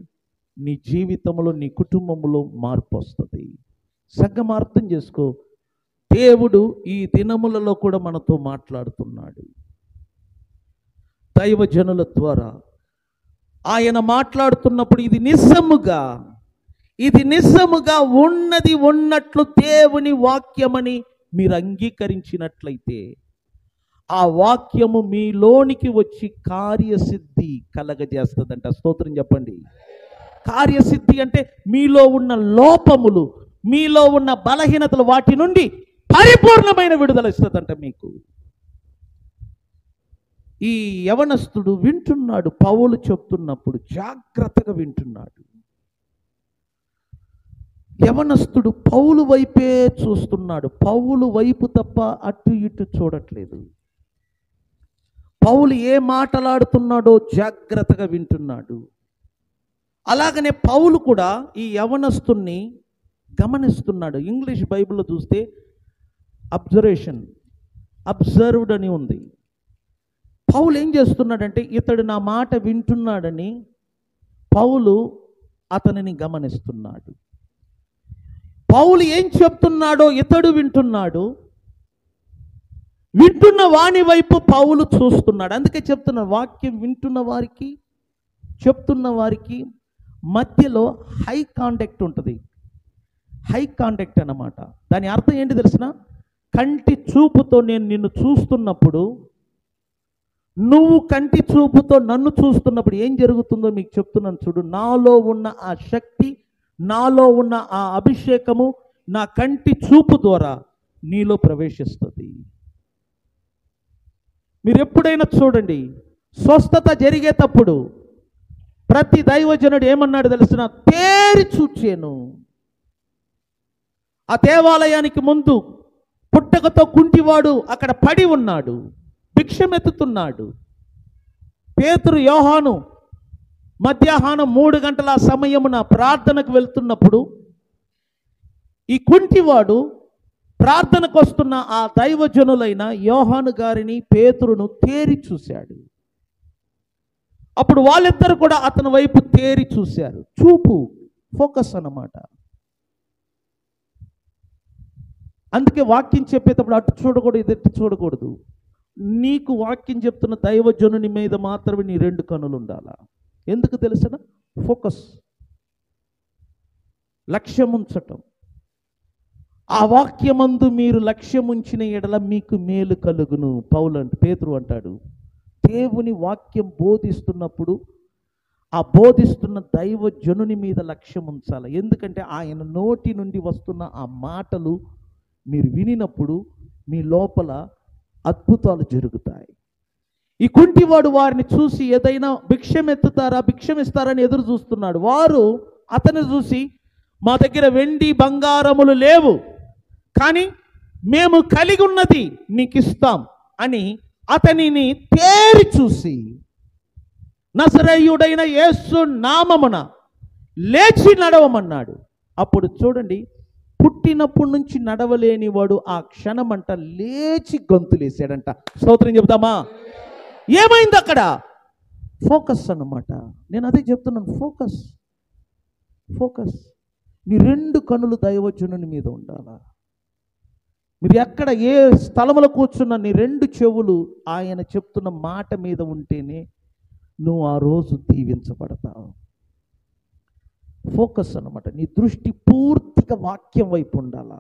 Speaker 1: నీ జీవితంలో, నీ కుటుంబంలో మార్పు వస్తుంది. సగం అర్థం చేసుకో, దేవుడు ఈ దినములలో కూడా మనతో మాట్లాడుతున్నాడు. దైవజనుల ద్వారా ఆయన మాట్లాడుతున్నప్పుడు ఇది నిజముగా ఉన్నది ఉన్నట్లు దేవుని వాక్యమని మీరు అంగీకరించినట్లయితే ఆ వాక్యము మీలోనికి వచ్చి కార్యసిద్ధి కలగజేస్తుందంట. స్తోత్రం చెప్పండి. కార్యసిద్ధి అంటే మీలో ఉన్న లోపములు, మీలో ఉన్న బలహీనతలు, వాటి నుండి పరిపూర్ణమైన విడుదల ఇస్తుందంట మీకు. ఈ యవనస్తుడు వింటున్నాడు, పౌలు చెప్తున్నప్పుడు జాగ్రత్తగా వింటున్నాడు. యవనస్తుడు పౌలు వైపే చూస్తున్నాడు. పౌలు వైపు తప్ప అటు ఇటు చూడట్లేదు. పౌలు ఏ మాట్లాడుతున్నాడో జాగ్రత్తగా వింటున్నాడు. అలాగనే పౌలు కూడా ఈ యవనస్తుణ్ణి గమనిస్తున్నాడు. ఇంగ్లీష్ బైబిల్లో చూస్తే అబ్జర్వ్డ్ అని ఉంది. పౌలు ఏం చేస్తున్నాడంటే, ఇతడు నా మాట వింటున్నాడని పౌలు అతనిని గమనిస్తున్నాడు. పౌలు ఏం చెప్తున్నాడో ఇతడు వింటున్నాడు. వింటున్న వాని వైపు పౌలు చూస్తున్నాడు. అందుకే చెప్తున్నాడు, వాక్యం వింటున్న వారికి, చెప్తున్న వారికి మధ్యలో హై కాంటాక్ట్ ఉంటుంది. హై కాంటాక్ట్ అన్నమాట. దాని అర్థం ఏంటి తెలిసిన? కంటి చూపుతో నేను నిన్ను చూస్తున్నప్పుడు, నువ్వు కంటి చూపుతో నన్ను చూస్తున్నప్పుడు ఏం జరుగుతుందో మీకు చెప్తున్నాను చూడు. నాలో ఉన్న ఆ శక్తి, నాలో ఉన్న ఆ అభిషేకము నా కంటి చూపు ద్వారా నీలో ప్రవేశిస్తుంది. మీరు ఎప్పుడైనా చూడండి, స్వస్థత జరిగేటప్పుడు ప్రతి దైవజనుడు ఏమన్నాడు తెలిసిన? తేరి చూచాను. ఆ దేవాలయానికి ముందు పుట్టకతో కుంటివాడు అక్కడ పడి ఉన్నాడు, భిక్షమెత్తుతున్నాడు. పేతురు, యోహాను మధ్యాహ్నం 3 గంటల సమయమున ప్రార్థనకు వెళ్తున్నప్పుడు ఈ కుంటివాడు ప్రార్థనకు వస్తున్న ఆ దైవజనులైన యోహాను గారిని, పేతురును తేరి చూశాడు. అప్పుడు వాళ్ళిద్దరు కూడా అతని వైపు తేరి చూశారు. చూపు, ఫోకస్ అన్నమాట. అందుకే వాక్యం చెప్పేటప్పుడు అటు చూడకూడదు, ఇటు చూడకూడదు. నీకు వాక్యం చెప్తున్న దైవజనుని మీద మాత్రమే నీ 2 కన్నులు ఉండాలా. ఎందుకు తెలుసిన? ఫోకస్, లక్ష్యం ఉంచటం. ఆ వాక్యమందు మీరు లక్ష్యం ఉంచిన ఎడల మీకు మేలు కలుగును. పేతురు అంటాడు, దేవుని వాక్యం బోధిస్తున్నప్పుడు ఆ బోధిస్తున్న దైవజనుని మీద లక్ష్యం ఉంచాలి. ఎందుకంటే ఆయన నోటి నుండి వస్తున్న ఆ మాటలు మీరు వినినప్పుడు మీ లోపల అద్భుతాలు జరుగుతాయి. ఈ కుంటివాడు వారిని చూసి ఏదైనా భిక్షం ఇస్తారని ఎదురు చూస్తున్నాడు. వారు అతను చూసి, మా దగ్గర వెండి బంగారములు లేవు, కానీ మేము కలిగి ఉన్నది నీకు ఇస్తాం అని అతనిని తేరి చూసి, నజరేయుడైన యేసు నామమున లేచి నడవమన్నాడు. అప్పుడు చూడండి, పుట్టినప్పటి నుంచి నడవలేని వాడు ఆ క్షణమంట లేచి గొంతులేసాడంట. స్తోత్రం చెబుతామా? ఏమైంది అక్కడ? ఫోకస్ అన్నమాట. నేను అదే చెప్తున్నాను, ఫోకస్. నీ 2 కన్నులు దైవజనుని మీద ఉండాలా. మీరు ఎక్కడ ఏ స్థలంలో కూర్చున్నా నీ 2 చెవులు ఆయన చెప్తున్న మాట మీద ఉంటేనే నువ్వు ఆ రోజు దీవించబడతావు. ఫోకస్ అన్నమాట. నీ దృష్టి పూర్తిగా వాక్యం వైపు ఉండాలా.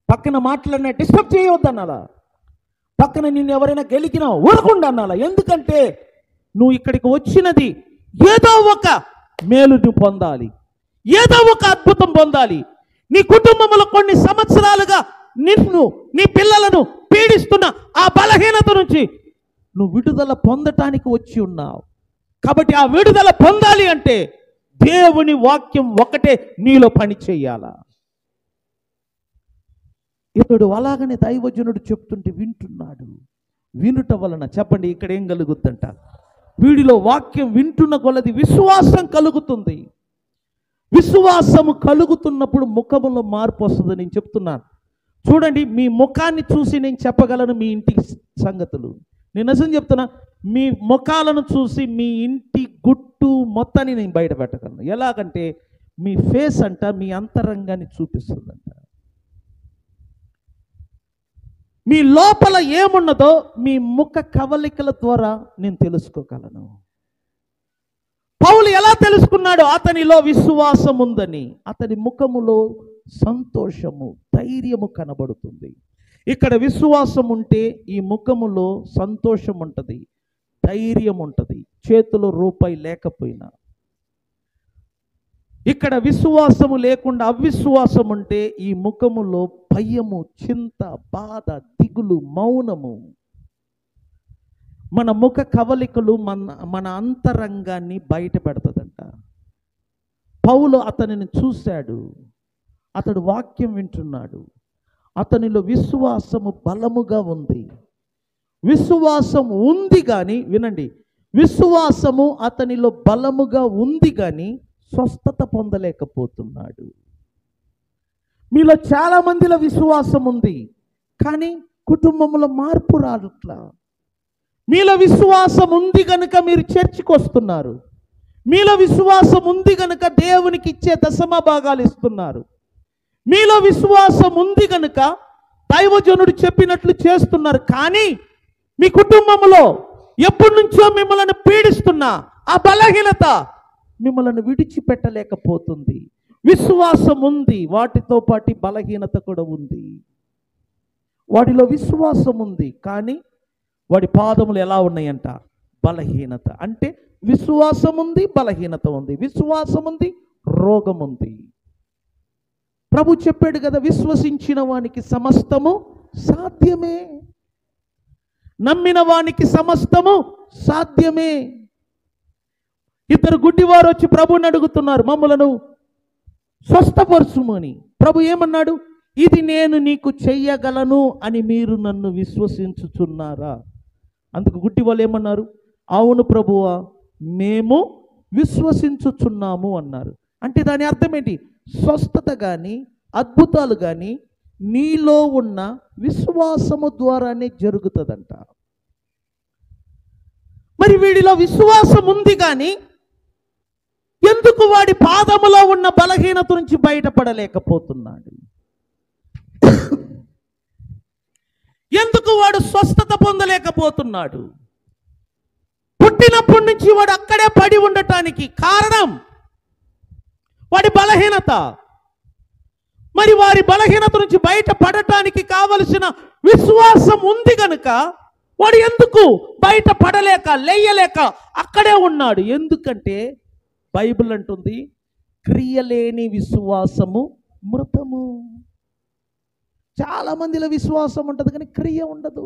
Speaker 1: పక్కన మాటలన్నా డిస్టర్బ్ చేయవద్దు అనాలా. పక్కన నిన్ను ఎవరైనా గెలికినా ఊరకుండా అనాలా. ఎందుకంటే నువ్వు ఇక్కడికి వచ్చినది ఏదో ఒక మేలుని పొందాలి, ఏదో ఒక అద్భుతం పొందాలి. నీ కుటుంబంలో కొన్ని సంవత్సరాలుగా నిన్ను, నీ పిల్లలను పీడిస్తున్న ఆ బలహీనత నుంచి నువ్వు విడుదల పొందటానికి వచ్చి ఉన్నావు. కాబట్టి ఆ విడుదల పొందాలి అంటే దేవుని వాక్యం ఒకటే నీలో పని చేయాలా. ఇతడు అలాగనే దైవజనుడు చెప్తుంటే వింటున్నాడు. వినుట వలన చెప్పండి ఇక్కడ ఏం కలుగుద్దంట? వీడిలో వాక్యం వింటున్న కొలది విశ్వాసం కలుగుతుంది. విశ్వాసము కలుగుతున్నప్పుడు ముఖములో మార్పు వస్తుంది. నేను చెప్తున్నాను చూడండి, మీ ముఖాన్ని చూసి నేను చెప్పగలను మీ ఇంటి సంగతులు. నేను నిజం చెప్తున్నా, మీ ముఖాలను చూసి మీ ఇంటి గుట్టు మొత్తాన్ని నేను బయట పెట్టగలను. ఎలాగంటే మీ ఫేస్ అంట మీ అంతరంగాన్ని చూపిస్తుందంట. మీ లోపల ఏమున్నదో మీ ముఖ కవలికల ద్వారా నేను తెలుసుకోగలను. పౌలు ఎలా తెలుసుకున్నాడు? అతనిలో విశ్వాసం ఉందని. అతని ముఖములో సంతోషము, ధైర్యము కనబడుతుంది. ఇక్కడ విశ్వాసం ఉంటే ఈ ముఖములో సంతోషం ఉంటుంది, ధైర్యం ఉంటుంది, చేతిలో రూపాయి లేకపోయినా. ఇక్కడ విశ్వాసము లేకుండా అవిశ్వాసం ఉంటే ఈ ముఖములో భయము, చింత, బాధ, దిగులు, మౌనము. మన ముఖ కవలికలు మన అంతరంగాన్ని బయట పెడతదంట. పౌలు అతనిని చూశాడు, అతడు వాక్యం వింటున్నాడు, అతనిలో విశ్వాసము బలముగా ఉంది. విశ్వాసం ఉంది కానీ, వినండి, విశ్వాసము అతనిలో బలముగా ఉంది కానీ స్వస్థత పొందలేకపోతున్నాడు. మీలో చాలా మందిలో విశ్వాసం ఉంది కానీ కుటుంబంలో మార్పు రావట్లా. మీలో విశ్వాసం ఉంది కనుక మీరు చర్చికి వస్తున్నారు. మీలో విశ్వాసం ఉంది కనుక దేవునికి ఇచ్చే దశమ భాగాలు ఇస్తున్నారు. మీలో విశ్వాసం ఉంది కనుక దైవజనుడు చెప్పినట్లు చేస్తున్నారు. కానీ మీ కుటుంబంలో ఎప్పటి నుంచో మిమ్మల్ని పీడిస్తున్న ఆ బలహీనత మిమ్మల్ని విడిచిపెట్టలేకపోతుంది. విశ్వాసం ఉంది, వాటితో పాటు బలహీనత కూడా ఉంది. వాడిలో విశ్వాసం ఉంది కానీ వాడి పాదములు ఎలా ఉన్నాయంట? బలహీనత. అంటే విశ్వాసం ఉంది, బలహీనత ఉంది. విశ్వాసం ఉంది, రోగం ఉంది. ప్రభు చెప్పాడు కదా, విశ్వసించిన వానికి సమస్తము సాధ్యమే, నమ్మిన వానికి సమస్తము సాధ్యమే. 2 గుడ్డివారు వచ్చి ప్రభుని అడుగుతున్నారు, మమ్మలను స్వస్థపరచుమని. ప్రభు ఏమన్నాడు? ఇది నేను నీకు చెయ్యగలను అని మీరు నన్ను విశ్వసించుచున్నారా? అందుకు గుడ్డి వాళ్ళు ఏమన్నారు? అవును ప్రభువా, మేము విశ్వసించుచున్నాము అన్నారు. అంటే దాని అర్థం ఏంటి? స్వస్థత కానీ అద్భుతాలు కానీ నీలో ఉన్న విశ్వాసము ద్వారానే జరుగుతుందంట. మరి వీడిలో విశ్వాసం ఉంది కానీ ఎందుకు వాడి పాదములో ఉన్న బలహీనత నుంచి బయటపడలేకపోతున్నాడు? ఎందుకు వాడు స్వస్థత పొందలేకపోతున్నాడు? పుట్టినప్పటి నుంచి వాడు అక్కడే పడి ఉండటానికి కారణం వాడి బలహీనత. మరి వారి బలహీనత నుంచి బయటపడటానికి కావలసిన విశ్వాసం ఉంది కనుక వాడు ఎందుకు బయటపడలేక లేయలేక అక్కడే ఉన్నాడు? ఎందుకంటే బైబిల్ అంటుంది, క్రియలేని విశ్వాసము మృతము. చాలా మందిలో విశ్వాసం ఉంటుంది కానీ క్రియ ఉండదు.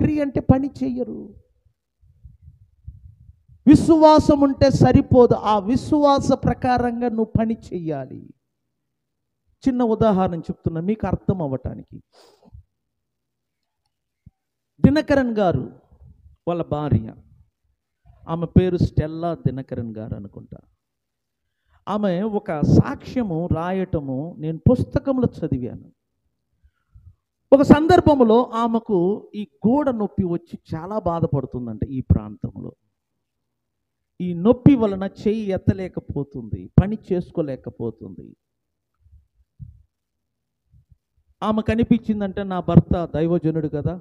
Speaker 1: క్రియ అంటే పని చెయ్యరు. విశ్వాసం ఉంటే సరిపోదు, ఆ విశ్వాస ప్రకారంగా నువ్వు పని చెయ్యాలి. చిన్న ఉదాహరణ చెప్తున్నా మీకు అర్థం అవ్వటానికి. దినకరన్ గారు వాళ్ళ భార్య, ఆమె పేరు స్టెల్లా దినకరన్ గారు అనుకుంటా. ఆమె ఒక సాక్ష్యము రాయటము నేను పుస్తకంలో చదివాను. ఒక సందర్భంలో ఆమెకు ఈ గోడ నొప్పి వచ్చి చాలా బాధపడుతుందంట. ఈ ప్రాంతంలో ఈ నొప్పి వలన చెయ్యి ఎత్తలేకపోతుంది, పని చేసుకోలేకపోతుంది. ఆమె కనిపించిందంటే నా భర్త దైవజనుడు కదా,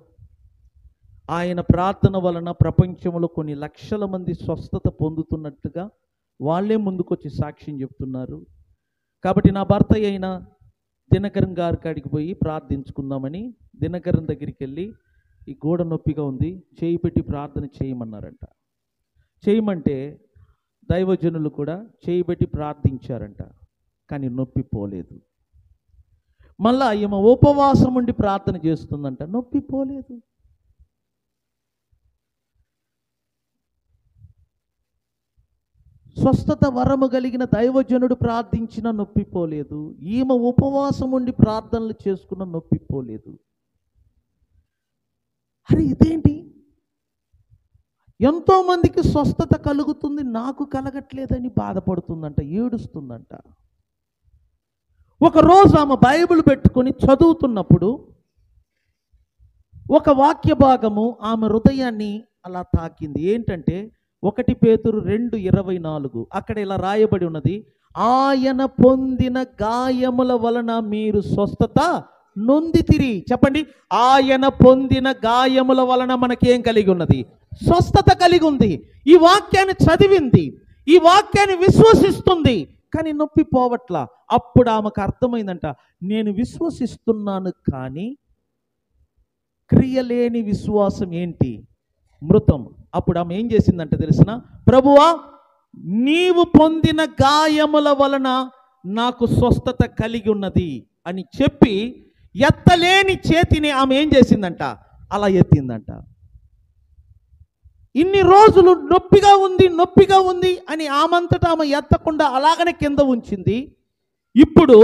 Speaker 1: ఆయన ప్రార్థన వలన ప్రపంచంలో కొన్ని లక్షల మంది స్వస్థత పొందుతున్నట్టుగా వాళ్ళే ముందుకొచ్చి సాక్ష్యం చెప్తున్నారు. కాబట్టి నా భర్త అయిన దినకరన్ గారి కాడికి పోయి ప్రార్థించుకుందామని దినకరన్ దగ్గరికి వెళ్ళి, ఈ గోడ నొప్పిగా ఉంది, చేయి పెట్టి ప్రార్థన చేయమన్నారంట. చేయమంటే దైవజనులు కూడా చేయి పెట్టి ప్రార్థించారంట, కానీ నొప్పి పోలేదు. మళ్ళా ఈమె ఉపవాసం ఉండి ప్రార్థన చేస్తుందంట, నొప్పి పోలేదు. స్వస్థత వరము కలిగిన దైవజనుడు ప్రార్థించిన నొప్పి పోలేదు, ఈమె ఉపవాసం ఉండి ప్రార్థనలు చేసుకున్న నొప్పి పోలేదు. అరే ఇదేంటి, ఎంతోమందికి స్వస్థత కలుగుతుంది, నాకు కలగట్లేదని బాధపడుతుందంట, ఏడుస్తుందంట. ఒకరోజు ఆమె బైబిల్ పెట్టుకొని చదువుతున్నప్పుడు ఒక వాక్య భాగము ఆమె హృదయాన్ని అలా తాకింది. ఏంటంటే 1 పేతురు 2:24 అక్కడ ఇలా రాయబడి ఉన్నది, ఆయన పొందిన గాయముల వలన మీరు స్వస్థత నొందితిరి. చెప్పండి, ఆయన పొందిన గాయముల వలన మనకేం కలిగి ఉన్నది? స్వస్థత కలిగి ఉంది. ఈ వాక్యాన్ని చదివింది, ఈ వాక్యాన్ని విశ్వసిస్తుంది, కానీ నొప్పి పోవట్లా. అప్పుడు ఆమెకు అర్థమైందంట, నేను విశ్వసిస్తున్నాను కానీ క్రియలేని విశ్వాసం ఏంటి? మృతం. అప్పుడు ఆమె ఏం చేసిందంటే తెలిసిన, ప్రభువా నీవు పొందిన గాయముల వలన నాకు స్వస్థత కలిగి ఉన్నది అని చెప్పి ఎత్తలేని చేతిని ఆమె ఏం చేసిందంట, అలా ఎత్తిందంట. ఇన్ని రోజులు నొప్పిగా ఉంది నొప్పిగా ఉంది అని ఆమంతటా ఆమె ఎత్తకుండా అలాగనే కింద ఉంచింది. ఇప్పుడు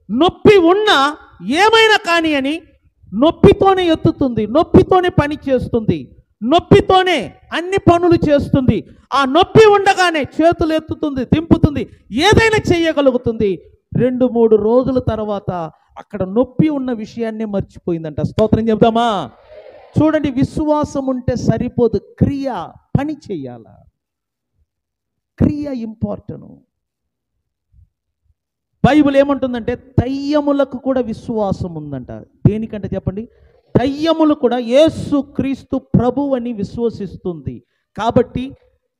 Speaker 1: నొప్పి ఉన్నా ఏమైనా కానీ అని నొప్పితోనే ఎత్తుతుంది, నొప్పితోనే పని చేస్తుంది, నొప్పితోనే అన్ని పనులు చేస్తుంది. ఆ నొప్పి ఉండగానే చేతులు ఎత్తుతుంది, దింపుతుంది, ఏదైనా చేయగలుగుతుంది. 2-3 రోజుల తర్వాత అక్కడ నొప్పి ఉన్న విషయాన్నే మర్చిపోయిందంట. స్తోత్రం చెప్దామా? చూడండి, విశ్వాసం ఉంటే సరిపోదు, క్రియ, పని చెయ్యాల. క్రియ ఇంపార్టెంట్. బైబిల్ ఏమంటుందంటే దయ్యములకు కూడా విశ్వాసం ఉందంట. దేనికంటే చెప్పండి, దయ్యములు కూడా యేసు క్రీస్తు ప్రభు అని విశ్వసిస్తుంది. కాబట్టి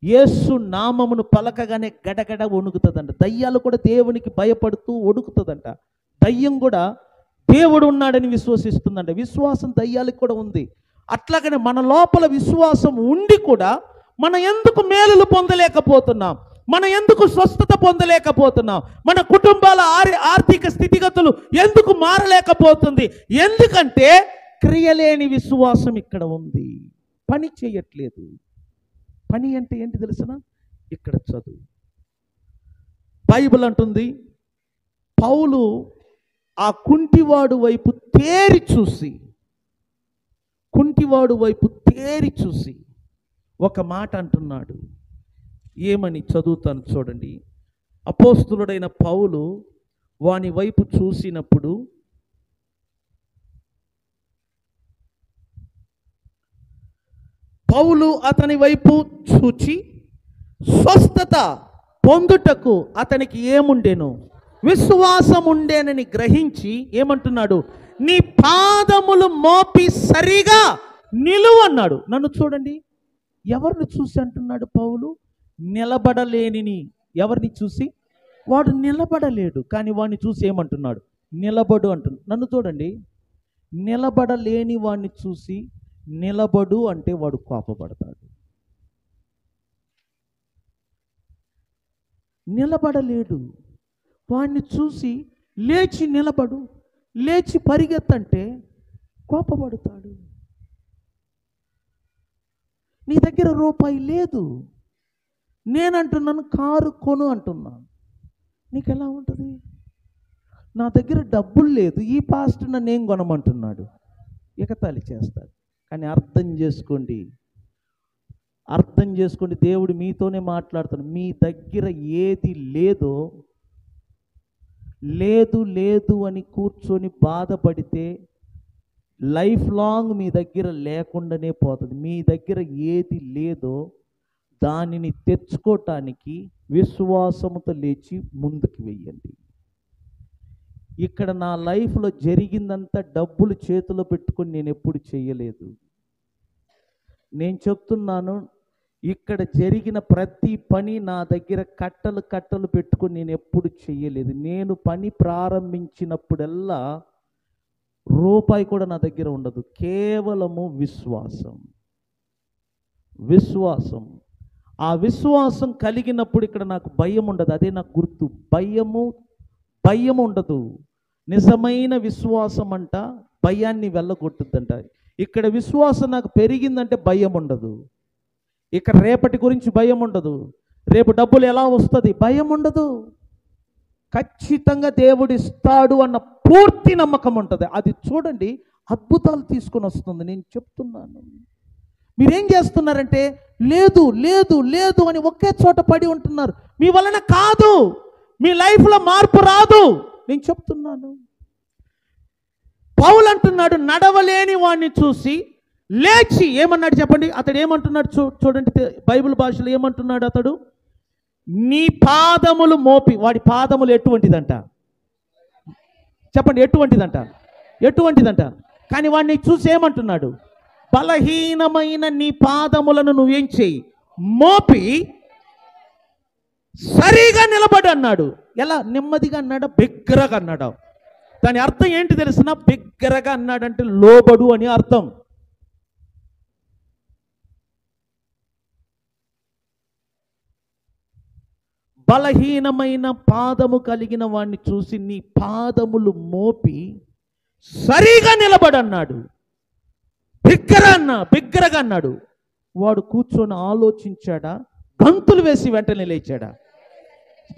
Speaker 1: యేసు నామమును పలకగానే గడగడ వణుకుతుందంట. దయ్యాలు కూడా దేవునికి భయపడుతూ వణుకుతుందంట. దయ్యం కూడా దేవుడు ఉన్నాడని విశ్వసిస్తుందంట. విశ్వాసం దయ్యాలకు కూడా ఉంది. అట్లాగనే మన లోపల విశ్వాసం ఉండి కూడా మనం ఎందుకు మేలులు పొందలేకపోతున్నాం? మనం ఎందుకు స్వస్థత పొందలేకపోతున్నాం? మన కుటుంబాల ఆర్థిక స్థితిగతులు ఎందుకు మారలేకపోతుంది? ఎందుకంటే క్రియలేని విశ్వాసం ఇక్కడ ఉంది, పని చేయట్లేదు. పని అంటే ఏంటి తెలుసునా? ఇక్కడ చదువు. బైబిల్ అంటుంది, పౌలు ఆ కుంటివాడు వైపు తేరి చూసి ఒక మాట అంటున్నాడు. ఏమని చదువుతాను చూడండి. అపోస్తులుడైన పౌలు వాని వైపు చూసినప్పుడు పౌలు అతని వైపు చూచి స్వస్థత పొందుటకు అతనికి ఏముండెను? విశ్వాసం ఉండేనని గ్రహించి ఏమంటున్నాడు? నీ పాదములు మోపి సరిగా నిలువు అన్నాడు. నన్ను చూడండి, ఎవరిని చూసి అంటున్నాడు పౌలు? నిలబడలేనిని. ఎవరిని చూసి? వాడు నిలబడలేడు, కానీ వాడిని చూసి ఏమంటున్నాడు? నిలబడు అంటున్నాడు. నన్ను చూడండి, నిలబడలేని వాడిని చూసి నిలబడు అంటే వాడు కోపపడతాడు. నిలబడలేడు, వాడిని చూసి లేచి నిలబడు, లేచి పరిగెత్తంటే కోపపడతాడు. నీ దగ్గర రూపాయి లేదు, నేనంటున్నాను కారు కొను అంటున్నాను, నీకు ఎలా ఉంటుంది? నా దగ్గర డబ్బులు లేదు, ఈ పాస్టర్ నన్ను ఏం కొనమంటున్నాడు, ఎగతాళి చేస్తాడు. కానీ అర్థం చేసుకోండి, దేవుడు మీతోనే మాట్లాడుతాడు. మీ దగ్గర ఏది లేదో, లేదు అని కూర్చొని బాధపడితే లైఫ్ లాంగ్ మీ దగ్గర లేకుండానే పోతుంది. మీ దగ్గర ఏది లేదో దానిని తెచ్చుకోవటానికి విశ్వాసముతో లేచి ముందుకు వెయ్యండి. ఇక్కడ నా లైఫ్లో జరిగిందంతా డబ్బులు చేతిలో పెట్టుకొని నేను ఎప్పుడు చేయలేదు. నేను చెప్తున్నాను, ఇక్కడ జరిగిన ప్రతి పని నా దగ్గర కట్టలు పెట్టుకొని నేను ఎప్పుడు చేయలేదు. నేను పని ప్రారంభించినప్పుడల్లా రూపాయి కూడా నా దగ్గర ఉండదు, కేవలము విశ్వాసం. ఆ విశ్వాసం కలిగినప్పుడు ఇక్కడ నాకు భయం ఉండదు. అదే నాకు గుర్తు. భయం ఉండదు. నిజమైన విశ్వాసం అంట భయాన్ని వెళ్ళగొట్టుద్దంట. ఇక్కడ విశ్వాసం నాకు పెరిగిందంటే భయం ఉండదు. ఇక్కడ రేపటి గురించి భయం ఉండదు, రేపు డబ్బులు ఎలా వస్తుంది భయం ఉండదు. ఖచ్చితంగా దేవుడు ఇస్తాడు అన్న పూర్తి నమ్మకం ఉంటుంది. అది చూడండి, అద్భుతాలు తీసుకొని వస్తుంది. నేను చెప్తున్నాను, మీరేం చేస్తున్నారంటే లేదు అని ఒకే చోట పడి ఉంటున్నారు. మీ వలన కాదు, మీ లైఫ్లో మార్పు రాదు. నేను చెప్తున్నాను. పౌలు అంటున్నాడు, నడవలేని వాడిని చూసి లేచి ఏమన్నాడు చెప్పండి? అతడు ఏమంటున్నాడు చూడండి, బైబిల్ భాషలో ఏమంటున్నాడు అతడు? నీ పాదములు మోపి. వాడి పాదములు ఎటువంటిదంట చెప్పండి? ఎటువంటిదంట? కానీ వాడిని చూసి ఏమంటున్నాడు? బలహీనమైన నీ పాదములను నువ్వేం చేయి? మోపి సరిగా నిలబడి అన్నాడు. ఎలా? నెమ్మదిగా అన్నాడా? బిగ్గరగా అన్నాడా? దాని అర్థం ఏంటి తెలుసునా? బిగ్గరగా అన్నాడంటే లోబడు అని అర్థం. బలహీనమైన పాదము కలిగిన వాడిని చూసి నీ పాదములు మోపి సరిగా నిలబడన్నాడు. బిగ్గరగా అన్నాడు. వాడు కూర్చొని ఆలోచించాడా? గంతులు వేసి వెంటనే లేచాడా?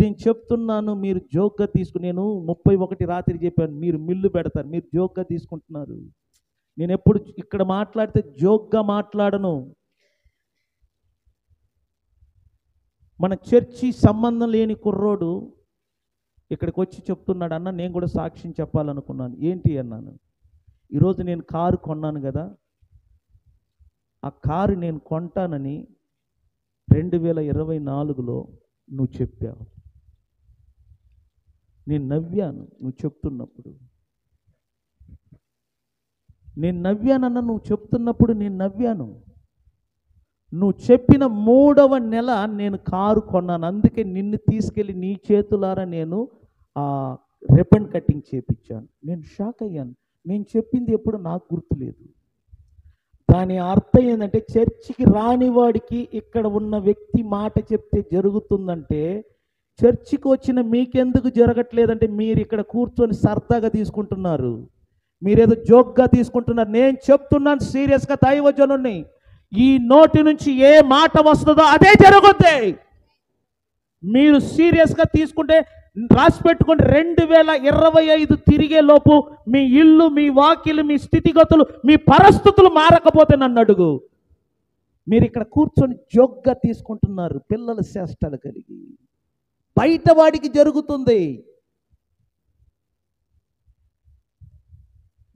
Speaker 1: నేను చెప్తున్నాను, మీరు జోక్గా తీసుకుని, నేను 31 రాత్రి చెప్పాను, మీరు మిల్లు పెడతారు, మీరు జోక్గా తీసుకుంటున్నారు. నేను ఎప్పుడు ఇక్కడ మాట్లాడితే జోక్గా మాట్లాడను. మన చర్చి సంబంధం లేని కుర్రోడు ఇక్కడికి వచ్చి చెప్తున్నాడు, అన్న నేను కూడా సాక్ష్యం చెప్పాలనుకున్నాను. ఏంటి అన్నాను, ఈరోజు నేను కారు కొన్నాను కదా, ఆ కారు నేను కొంటానని 2024లో నువ్వు చెప్పావు. నేను నవ్వాను నువ్వు చెప్తున్నప్పుడు. నేను నవ్వానన్న నువ్వు చెప్తున్నప్పుడు నేను నవ్వాను. నువ్వు చెప్పిన 3వ నెల నేను కారు కొన్నాను. అందుకే నిన్ను తీసుకెళ్ళి నీ చేతులారా నేను రిబన్ కటింగ్ చేపించాను. నేను షాక్ అయ్యాను. నేను చెప్పింది ఎప్పుడు నాకు గుర్తులేదు. దాని అర్థం ఏంటంటే, చర్చికి రానివాడికి ఇక్కడ ఉన్న వ్యక్తి మాట చెప్తే జరుగుతుందంటే, చర్చికి వచ్చిన మీకెందుకు జరగట్లేదంటే మీరు ఇక్కడ కూర్చొని సరదాగా తీసుకుంటున్నారు, మీరేదో జోక్గా తీసుకుంటున్నారు. నేను చెప్తున్నాను సీరియస్గా, దైవజనుని, ఈ నోటి నుంచి ఏ మాట వస్తుందో అదే జరుగుద్ది. మీరు సీరియస్గా తీసుకుంటే రాసి పెట్టుకోండి, 2025 తిరిగే లోపు మీ ఇల్లు, మీ వాకిలు, మీ స్థితిగతులు, మీ పరిస్థితులు మారకపోతే నన్ను అడుగు. మీరు ఇక్కడ కూర్చొని జోక్గా తీసుకుంటున్నారు, పిల్లల చేష్టలు కలిగి. బయట వాడికి జరుగుతుంది.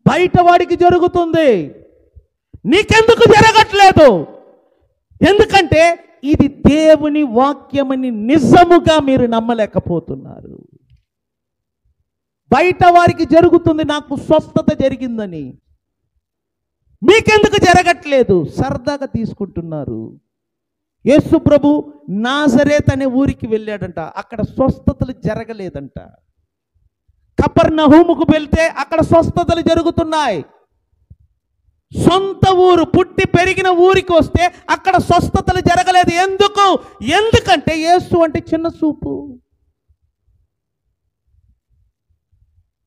Speaker 1: బయట వాడికి జరుగుతుంది, నీకెందుకు జరగట్లేదు? ఎందుకంటే ఇది దేవుని వాక్యమని నిజముగా మీరు నమ్మలేకపోతున్నారు. బయట వారికి జరుగుతుంది, నాకు స్వస్థత జరిగిందని, మీకెందుకు జరగట్లేదు? సరదాగా తీసుకుంటున్నారు. యేసు ప్రభు నాజరేత్ అనే ఊరికి వెళ్ళాడంట, అక్కడ స్వస్థతలు జరగలేదంట. కపెర్నహూముకు వెళ్తే అక్కడ స్వస్థతలు జరుగుతున్నాయి. సొంత ఊరు, పుట్టి పెరిగిన ఊరికి వస్తే అక్కడ స్వస్థతలు జరగలేదు. ఎందుకు? ఎందుకంటే యేసు అంటే చిన్న చూపు.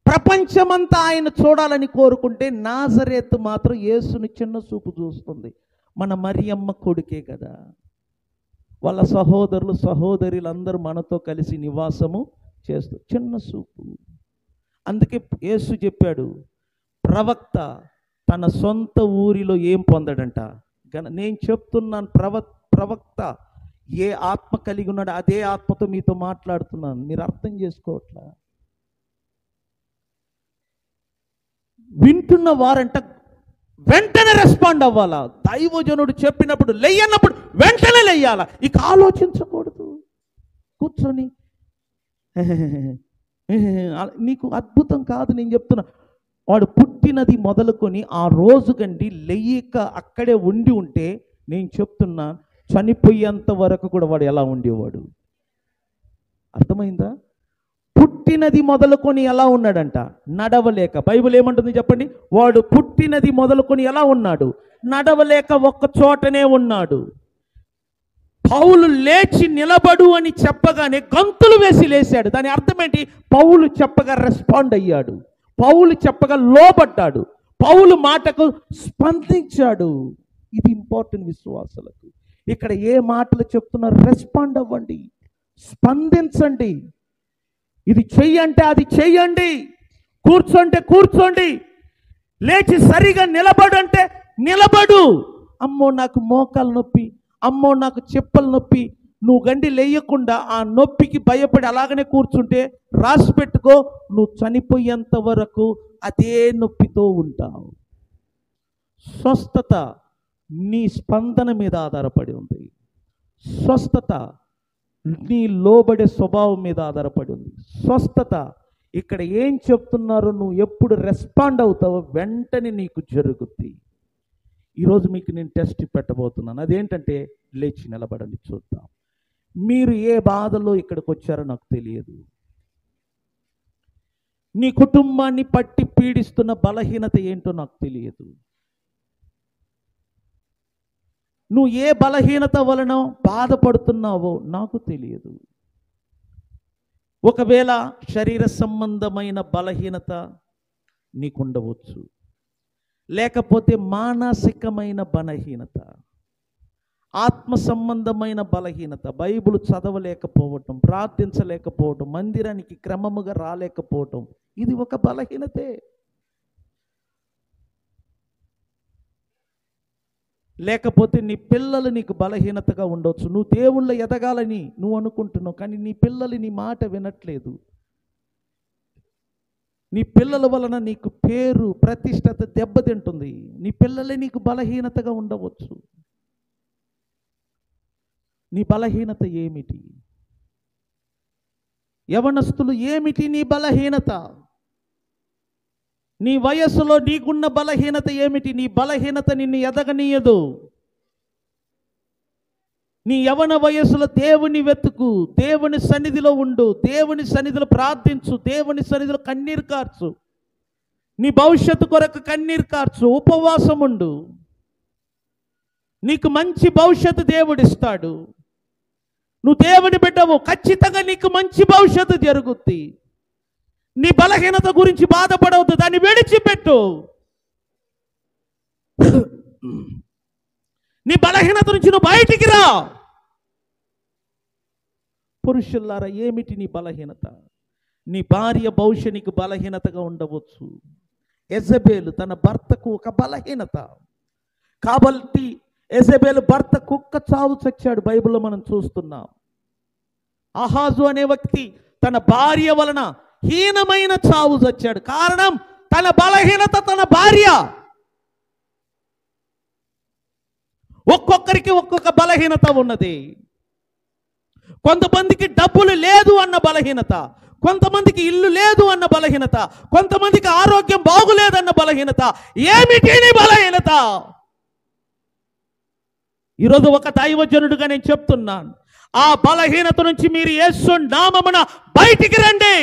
Speaker 1: ప్రపంచమంతా ఆయన చూడాలని కోరుకుంటే నాజరేతు మాత్రం యేసుని చిన్న చూపు చూస్తుంది. మన మరియమ్మ కొడుకే కదా, వాళ్ళ సహోదరులు సహోదరులందరూ మనతో కలిసి నివాసము చేస్తూ చిన్న చూపు. అందుకే యేసు చెప్పాడు, ప్రవక్త తన సొంత ఊరిలో ఏం పొందడంట. నేను చెప్తున్నాను, ప్రవక్త ఏ ఆత్మ కలిగి ఉన్నాడో అదే ఆత్మతో మీతో మాట్లాడుతున్నాను. మీరు అర్థం చేసుకోవట్లా? వింటున్న వారంట వెంటనే రెస్పాండ్ అవ్వాలా. దైవజనుడు చెప్పినప్పుడు లెయ్యన్నప్పుడు వెంటనే లెయ్యాలా. ఇక ఆలోచించకూడదు. కూర్చొని నీకు అద్భుతం కాదు నేను చెప్తున్నా. వాడు పుట్టినది మొదలుకొని ఆ రోజు కండి లెయ్యక అక్కడే ఉండి ఉంటే నేను చెప్తున్నా చనిపోయేంత వరకు కూడా వాడు ఎలా ఉండేవాడు? అర్థమైందా? పుట్టినది మొదలుకొని ఎలా ఉన్నాడంట? నడవలేక. బైబిల్ ఏమంటుంది చెప్పండి? వాడు పుట్టినది మొదలుకొని ఎలా ఉన్నాడు? నడవలేక ఒక్క చోటనే ఉన్నాడు. పౌలు లేచి నిలబడు అని చెప్పగానే గంతులు వేసి లేచాడు. దాని అర్థం ఏంటి? పౌలు చెప్పగా రెస్పాండ్ అయ్యాడు, పౌలు చెప్పగా లోబడ్డాడు, పౌలు మాటకు స్పందించాడు. ఇది ఇంపార్టెంట్ విశ్వాసులకు. ఇక్కడ ఏ మాటలు చెప్తున్నారు? రెస్పాండ్ అవ్వండి, స్పందించండి. ఇది చెయ్యంటే అది చెయ్యండి, కూర్చోంటే కూర్చోండి, లేచి సరిగా నిలబడంటే నిలబడు. అమ్మో నాకు మోకాలు నొప్పి, అమ్మో నాకు చెప్పులు నొప్పి, నువ్వు గండి లేయకుండా ఆ నొప్పికి భయపడి అలాగనే కూర్చుంటే రాసి పెట్టుకో, నువ్వు చనిపోయేంత వరకు అదే నొప్పితో ఉంటావు. స్వస్థత నీ స్పందన మీద ఆధారపడి ఉంది. స్వస్థత నీ లోబడే స్వభావం మీద ఆధారపడి ఉంది. స్వస్థత ఇక్కడ ఏం చెప్తున్నారో నువ్వు ఎప్పుడు రెస్పాండ్ అవుతావో వెంటనే నీకు జరుగుద్ది. ఈరోజు మీకు నేను టెస్ట్ పెట్టబోతున్నాను. అదేంటంటే లేచి నిలబడండి, చూద్దాం. మీరు ఏ బాధలో ఇక్కడికి వచ్చారో నాకు తెలియదు. నీ కుటుంబాన్ని పట్టి పీడిస్తున్న బలహీనత ఏంటో నాకు తెలియదు. నువ్వు ఏ బలహీనత వలన బాధపడుతున్నావో నాకు తెలియదు. ఒకవేళ శరీర సంబంధమైన బలహీనత నీకుండవచ్చు, లేకపోతే మానసికమైన బలహీనత, ఆత్మ సంబంధమైన బలహీనత, బైబిల్ చదవలేకపోవటం, ప్రార్థించలేకపోవటం, మందిరానికి క్రమముగా రాలేకపోవటం, ఇది ఒక బలహీనతే. లేకపోతే నీ పిల్లలు నీకు బలహీనతగా ఉండవచ్చు. నువ్వు దేవుళ్ళ ఎదగాలని నువ్వు అనుకుంటున్నావు, కానీ నీ పిల్లలు నీ మాట వినట్లేదు. నీ పిల్లల వలన నీకు పేరు ప్రతిష్టత దెబ్బతింటుంది. నీ పిల్లలే నీకు బలహీనతగా ఉండవచ్చు. నీ బలహీనత ఏమిటి? యవనస్తులు, ఏమిటి నీ బలహీనత? నీ వయస్సులో నీకున్న బలహీనత ఏమిటి? నీ బలహీనత నిన్ను ఎదగనీయదు. నీ యవన వయస్సులో దేవుని వెతుకు, దేవుని సన్నిధిలో ఉండు, దేవుని సన్నిధిలో ప్రార్థించు, దేవుని సన్నిధిలో కన్నీరు కార్చు, నీ భవిష్యత్తు కొరకు కన్నీరు కార్చు, ఉపవాసం ఉండు. నీకు మంచి భవిష్యత్తు దేవుడిస్తాడు. నువ్వు దేవుని బిడ్డవు, ఖచ్చితంగా నీకు మంచి భవిష్యత్తు జరుగుద్ది. నీ బలహీనత గురించి బాధపడవద్దు, దాన్ని విడిచిపెట్టు. నీ బలహీనత నుంచి నువ్వు బయటికి రా. పురుషులారా, ఏమిటి నీ బలహీనత? నీ భార్య బహుశా నీకు బలహీనతగా ఉండవచ్చు. యెజబెలు తన భర్తకు ఒక బలహీనత కాబట్టి యెజబెలు భర్త కుక్క చావు చచ్చాడు. బైబిల్లో మనం చూస్తున్నాం. అహాజు అనే వ్యక్తి తన భార్య వలన హీనమైన చావు చచ్చాడు. కారణం, తన బలహీనత తన భార్య. ఒక్కొక్కరికి ఒక్కొక్క బలహీనత ఉన్నది. కొంతమందికి డబ్బులు లేదు అన్న బలహీనత, కొంతమందికి ఇల్లు లేదు అన్న బలహీనత, కొంతమందికి ఆరోగ్యం బాగులేదన్న బలహీనత. ఏమిటి నీ బలహీనత? ఈరోజు ఒక దైవజనుడిగా నేను చెప్తున్నాను, ఆ బలహీనత నుంచి మీరు యేసు నామమున బయటికి రండి.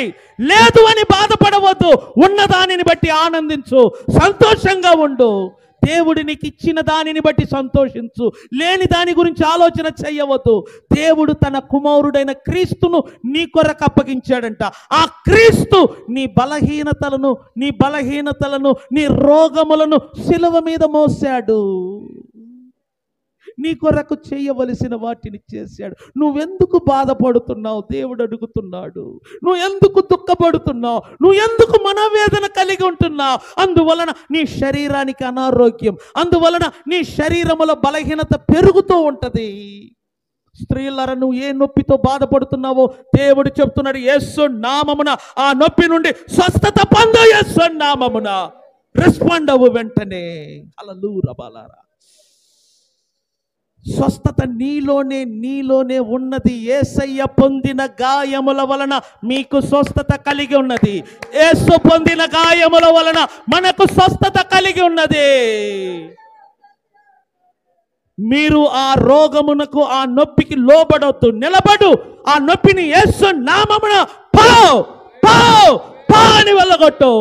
Speaker 1: లేదు అని బాధపడవద్దు, ఉన్నదానిని బట్టి ఆనందించు, సంతోషంగా ఉండు. దేవుడు నీకు ఇచ్చిన దానిని బట్టి సంతోషించు, లేని దాని గురించి ఆలోచన చేయవద్దు. దేవుడు తన కుమారుడైన క్రీస్తును నీ కొరకు అప్పగించాడంట. ఆ క్రీస్తు నీ బలహీనతలను నీ రోగములను శిలువ మీద మోసాడు. నీ కొరకు చేయవలసిన వాటిని చేశాడు. నువ్వెందుకు బాధపడుతున్నావు? దేవుడు అడుగుతున్నాడు. నువ్వు ఎందుకు దుఃఖపడుతున్నావు? నువ్వు ఎందుకు మనోవేదన కలిగి ఉంటున్నావు? అందువలన నీ శరీరానికి అనారోగ్యం, అందువలన నీ శరీరములో బలహీనత పెరుగుతూ ఉంటది. స్త్రీలారా, నువ్వు ఏ నొప్పితో బాధపడుతున్నావో దేవుడు చెప్తున్నాడు, యేసు నామమున ఆ నొప్పి నుండి స్వస్థత పొందు. యేసు నామమున రెస్పాండ్ అవ్వు వెంటనే. హల్లెలూయా బాలారా. స్వస్థత నీలోనే ఉన్నది. యేసయ్య పొందిన గాయముల వలన మీకు స్వస్థత కలిగి ఉన్నది. యేసు పొందిన గాయముల వలన మనకు స్వస్థత కలిగి ఉన్నది. మీరు ఆ రోగమునకు, ఆ నొప్పికి లోబడొద్దు, నిలబడు. ఆ నొప్పిని యేసు నామమున పో పో పో అని వెళ్ళగొట్టు.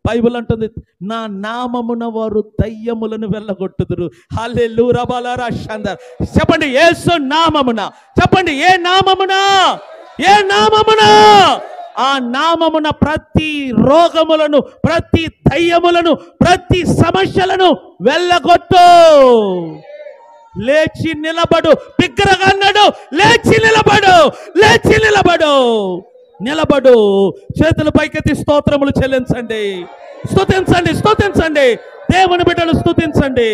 Speaker 1: బైబిల్ అంటుంది, నా నామమున వారు దయ్యములను వెళ్ళగొట్టుదురు. హల్లెలూయా బాలారా షందర్. చెప్పండి, యేసు నామమున. చెప్పండి, ఏ నామమున? ఏ నామమున? ఆ నామమున ప్రతి రోగములను, ప్రతి దయ్యములను, ప్రతి సమస్యలను వెళ్ళగొట్టు. లేచి నిలబడు. బిగ్గరగా అన్నాడు, లేచి నిలబడు, లేచి నిలబడు, నిలబడు. చేతులు పైకెత్తి స్తోత్రములు చెల్లించండి. స్తుతించండి, స్తుతించండి. దేవుని బిడ్డలు స్తుతించండి.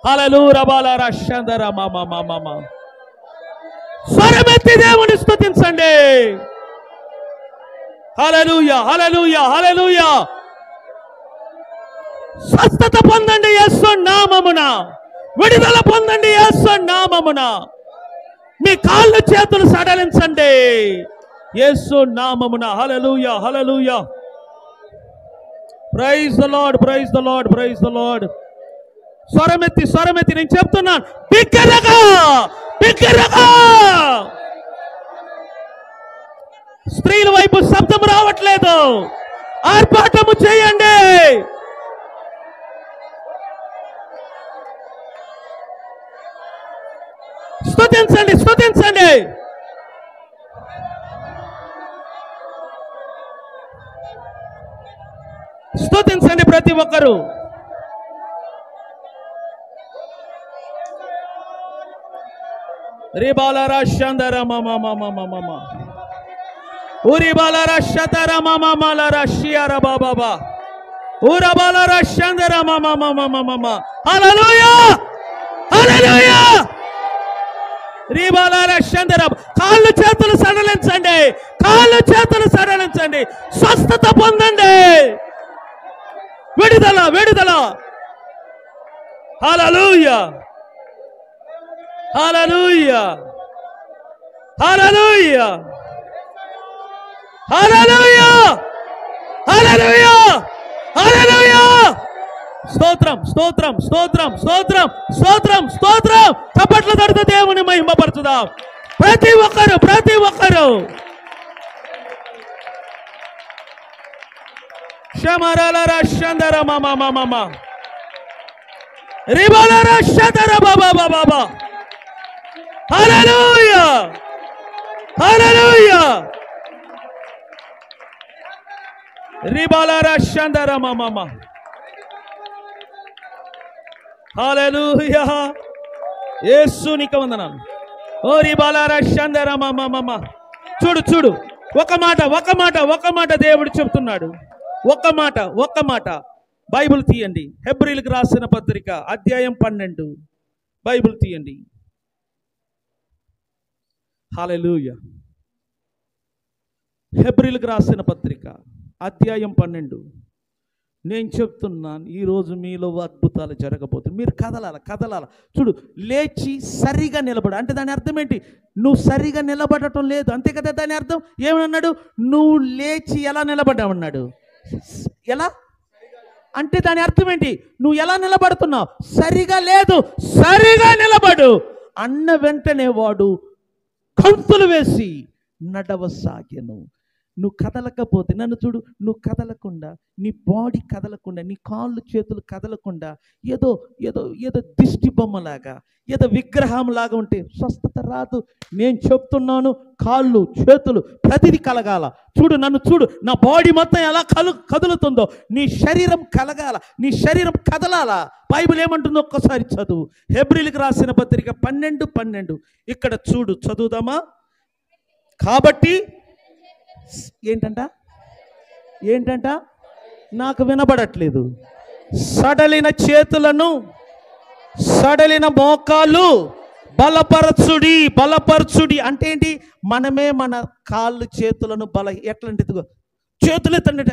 Speaker 1: హల్లెలూయా బాలారా షందరా మామా మామా. స్వరమెత్తి దేవుని స్తుతించండి. హల్లెలూయా, హల్లెలూయా, హల్లెలూయా. స్వస్థత పొందండి యేసు నామమున. విడుదల పొందండి యేసు నామమున. మీ కాళ్ళు చేతులు సడలించండి యేసు నామమున. Hallelujah, hallelujah. Praise the Lord, praise the Lord, praise the Lord. స్వరమెత్తి, స్వరమెత్తి నేను చెప్తున్నాను, బిగ్గరగా, బిగ్గరగా. స్త్రీల వైపు శబ్దం రావట్లేదు. ఆర్భాటము చేయండి. స్తుతించండి, స్తుతించండి. స్తుతించండి ప్రతి ఒక్కరు. రిబాలరా షందర మామా మామా మామా. ఉరి బాలరా షతర మామా మాలరా షియర బాబా. ఉరా బాలరా షందర మామా మామా మామా. హల్లెలూయా, హల్లెలూయా. కాళ్ళు చేతులు సడలించండి, కాళ్ళు చేతులు సడలించండి. స్వస్థత పొందండి. విడుదల, విడుదల. హల్లెలూయా, హల్లెలూయా, హల్లెలూయా, హల్లెలూయా, హల్లెలూయా, హల్లెలూయా. స్తోత్రం, స్తోత్రం, స్తోత్రం, స్తోత్రం, స్తోత్రం, స్తోత్రం. చప్పట్లు తడుతూ దేవుని మహిమపరచుదాం. ప్రతి ఒక్కరు, ప్రతి ఒక్కరు. షమరలర షందర మామా మామా. రిబలర షదర బాబా బాబా. హల్లెలూయా, హల్లెలూయా. రిబలర షందర మామా. హల్లెలూయా. యేసునికి వందనాలు. ఓ రిబాలారా షందరా మామా మామా. చూడు, చూడు. ఒక మాట, ఒక మాట, ఒక మాట దేవుడు చెప్తున్నాడు. ఒక మాట, ఒక మాట. బైబిల్ తీయండి. హెబ్రీలకు రాసిన పత్రిక అధ్యాయం 12. బైబిల్ తీయండి. హల్లెలూయా. హెబ్రీలకు రాసిన పత్రిక అధ్యాయం 12. నేను చెప్తున్నాను, ఈరోజు మీలో అద్భుతాలు జరగబోతుంది. మీరు కదలాల. చూడు, లేచి సరిగా నిలబడు అంటే దాని అర్థం ఏంటి? నువ్వు సరిగా నిలబడటం లేదు, అంతే కదా దాని అర్థం. ఏమన్నాడు? నువ్వు లేచి ఎలా నిలబడ్డావన్నాడు. ఎలా అంటే దాని అర్థం ఏంటి? నువ్వు ఎలా నిలబడుతున్నావు? సరిగా లేదు, సరిగా నిలబడు అన్న వెంటనే వాడు గంతులు వేసి నడవసాగెను. నువ్వు కదలకపోతే, నన్ను చూడు, నువ్వు కదలకుండా, నీ బాడీ కదలకుండా, నీ కాళ్ళు చేతులు కదలకుండా ఏదో ఏదో ఏదో దిష్టి బొమ్మలాగా, ఏదో విగ్రహంలాగా ఉంటే స్వస్థత రాదు. నేను చెప్తున్నాను, కాళ్ళు చేతులు ప్రతిదీ కలగాల. చూడు, నన్ను చూడు, నా బాడీ మొత్తం ఎలా కదులుతుందో నీ శరీరం కలగాల, నీ శరీరం కదలాలా. బైబిల్ ఏమంటుందో ఒక్కసారి చదువు. హెబ్రీయులకు రాసిన పత్రిక 12:12. ఇక్కడ చూడు, చదువుదామా? కాబట్టి ఏంటంట నాకు వినబడట్లేదు. సడలిన చేతులను, సడలిన మోకాళ్ళు బలపరచుడి అంటే ఏంటి? మనమే మన కాళ్ళు చేతులను ఎట్లంటే చేతులు ఎత్తండి,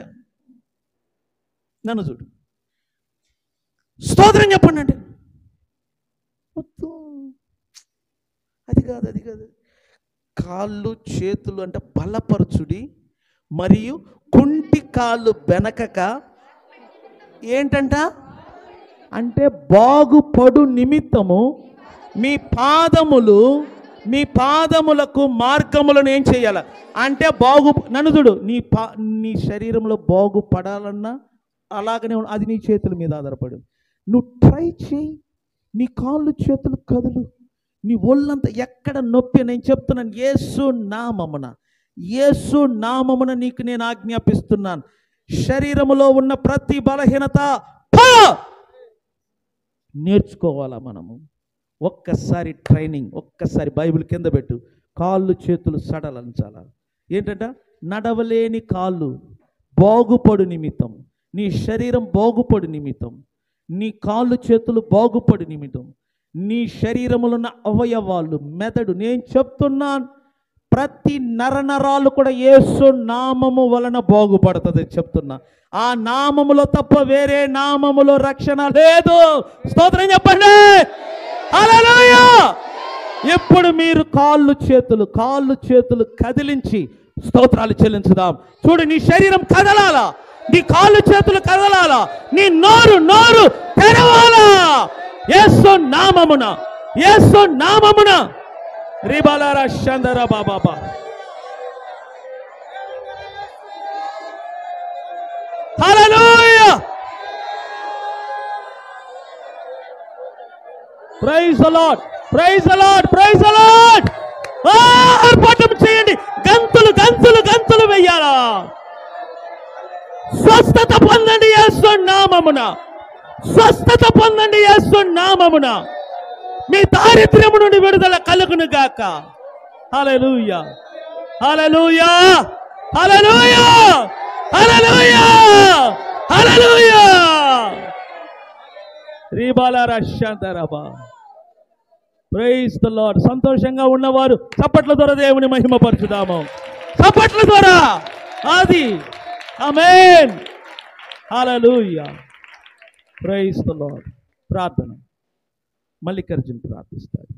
Speaker 1: నన్ను చూడు, స్తోత్రం చెప్పండి అంటే అది కాదు. కాళ్ళు చేతులు అంటే బలపరచుడి, మరియు కుంటి కాళ్ళు బెనకక ఏంటంట అంటే బాగుపడు నిమిత్తము మీ పాదములకు మార్గములను ఏం చేయాల అంటే నన్ను చూడు, నీ శరీరంలో బాగుపడాలన్నా అలాగనే అది నీ చేతుల మీద ఆధారపడు. నువ్వు ట్రై చేయి, నీ కాళ్ళు చేతులు కదులు, నీ ఒళ్ళంతా ఎక్కడ నొప్పి. నేను చెప్తున్నాను, యేసు నామమున నీకు నేను ఆజ్ఞాపిస్తున్నాను, శరీరములో ఉన్న ప్రతి బలహీనత నేర్చుకోవాలా మనము. ఒక్కసారి ట్రైనింగ్, ఒక్కసారి బైబిల్ కింద పెట్టు. కాళ్ళు చేతులు సడలించాలా. ఏంటంట? నడవలేని కాళ్ళు బాగుపడు నిమిత్తం, నీ శరీరం బాగుపడు నిమిత్తం, నీ కాళ్ళు చేతులు బాగుపడు నిమిత్తం, నీ శరీరములో ఉన్న అవయవాలు, మెదడు, నేను చెప్తున్నాను, ప్రతి నరనరాలు కూడా యేసు నామము వలన బాగుపడుతుంది చెప్తున్నా. ఆ నామములో తప్ప వేరే నామములో రక్షణ లేదు. స్తోత్రం చెప్పండి, హల్లెలూయా. ఎప్పుడు మీరు కాళ్ళు చేతులు కదిలించి స్తోత్రాలు చెల్లించుదాం. చూడు, నీ శరీరం కదలాలా, నీ కాళ్ళు చేతులు కదలాలా, నీ నోరు తెరవాలా. యేసు నామమున రిబాలారా షందరా బాబా. Hallelujah, praise the Lord, praise the Lord. ఆర్భాటం చేయండి, గంతులు వెయ్యాలా. స్వస్థత పొందండి యేసు నామమున. మీ దారిద్ర్యము నుండి విడుదల కలుగును గాక. Hallelujah, hallelujah, hallelujah, hallelujah, hallelujah. రీబాలారా శాంతరాబా. Praise the Lord. సంతోషంగా ఉన్నవారు చప్పట్ల ద్వారా దేవుని మహిమపరచుదాము. చప్పట్ల ద్వారా అది. Amen, hallelujah, praise the Lord. ప్రార్థన మల్లికార్జున్ ప్రార్థిస్తారు.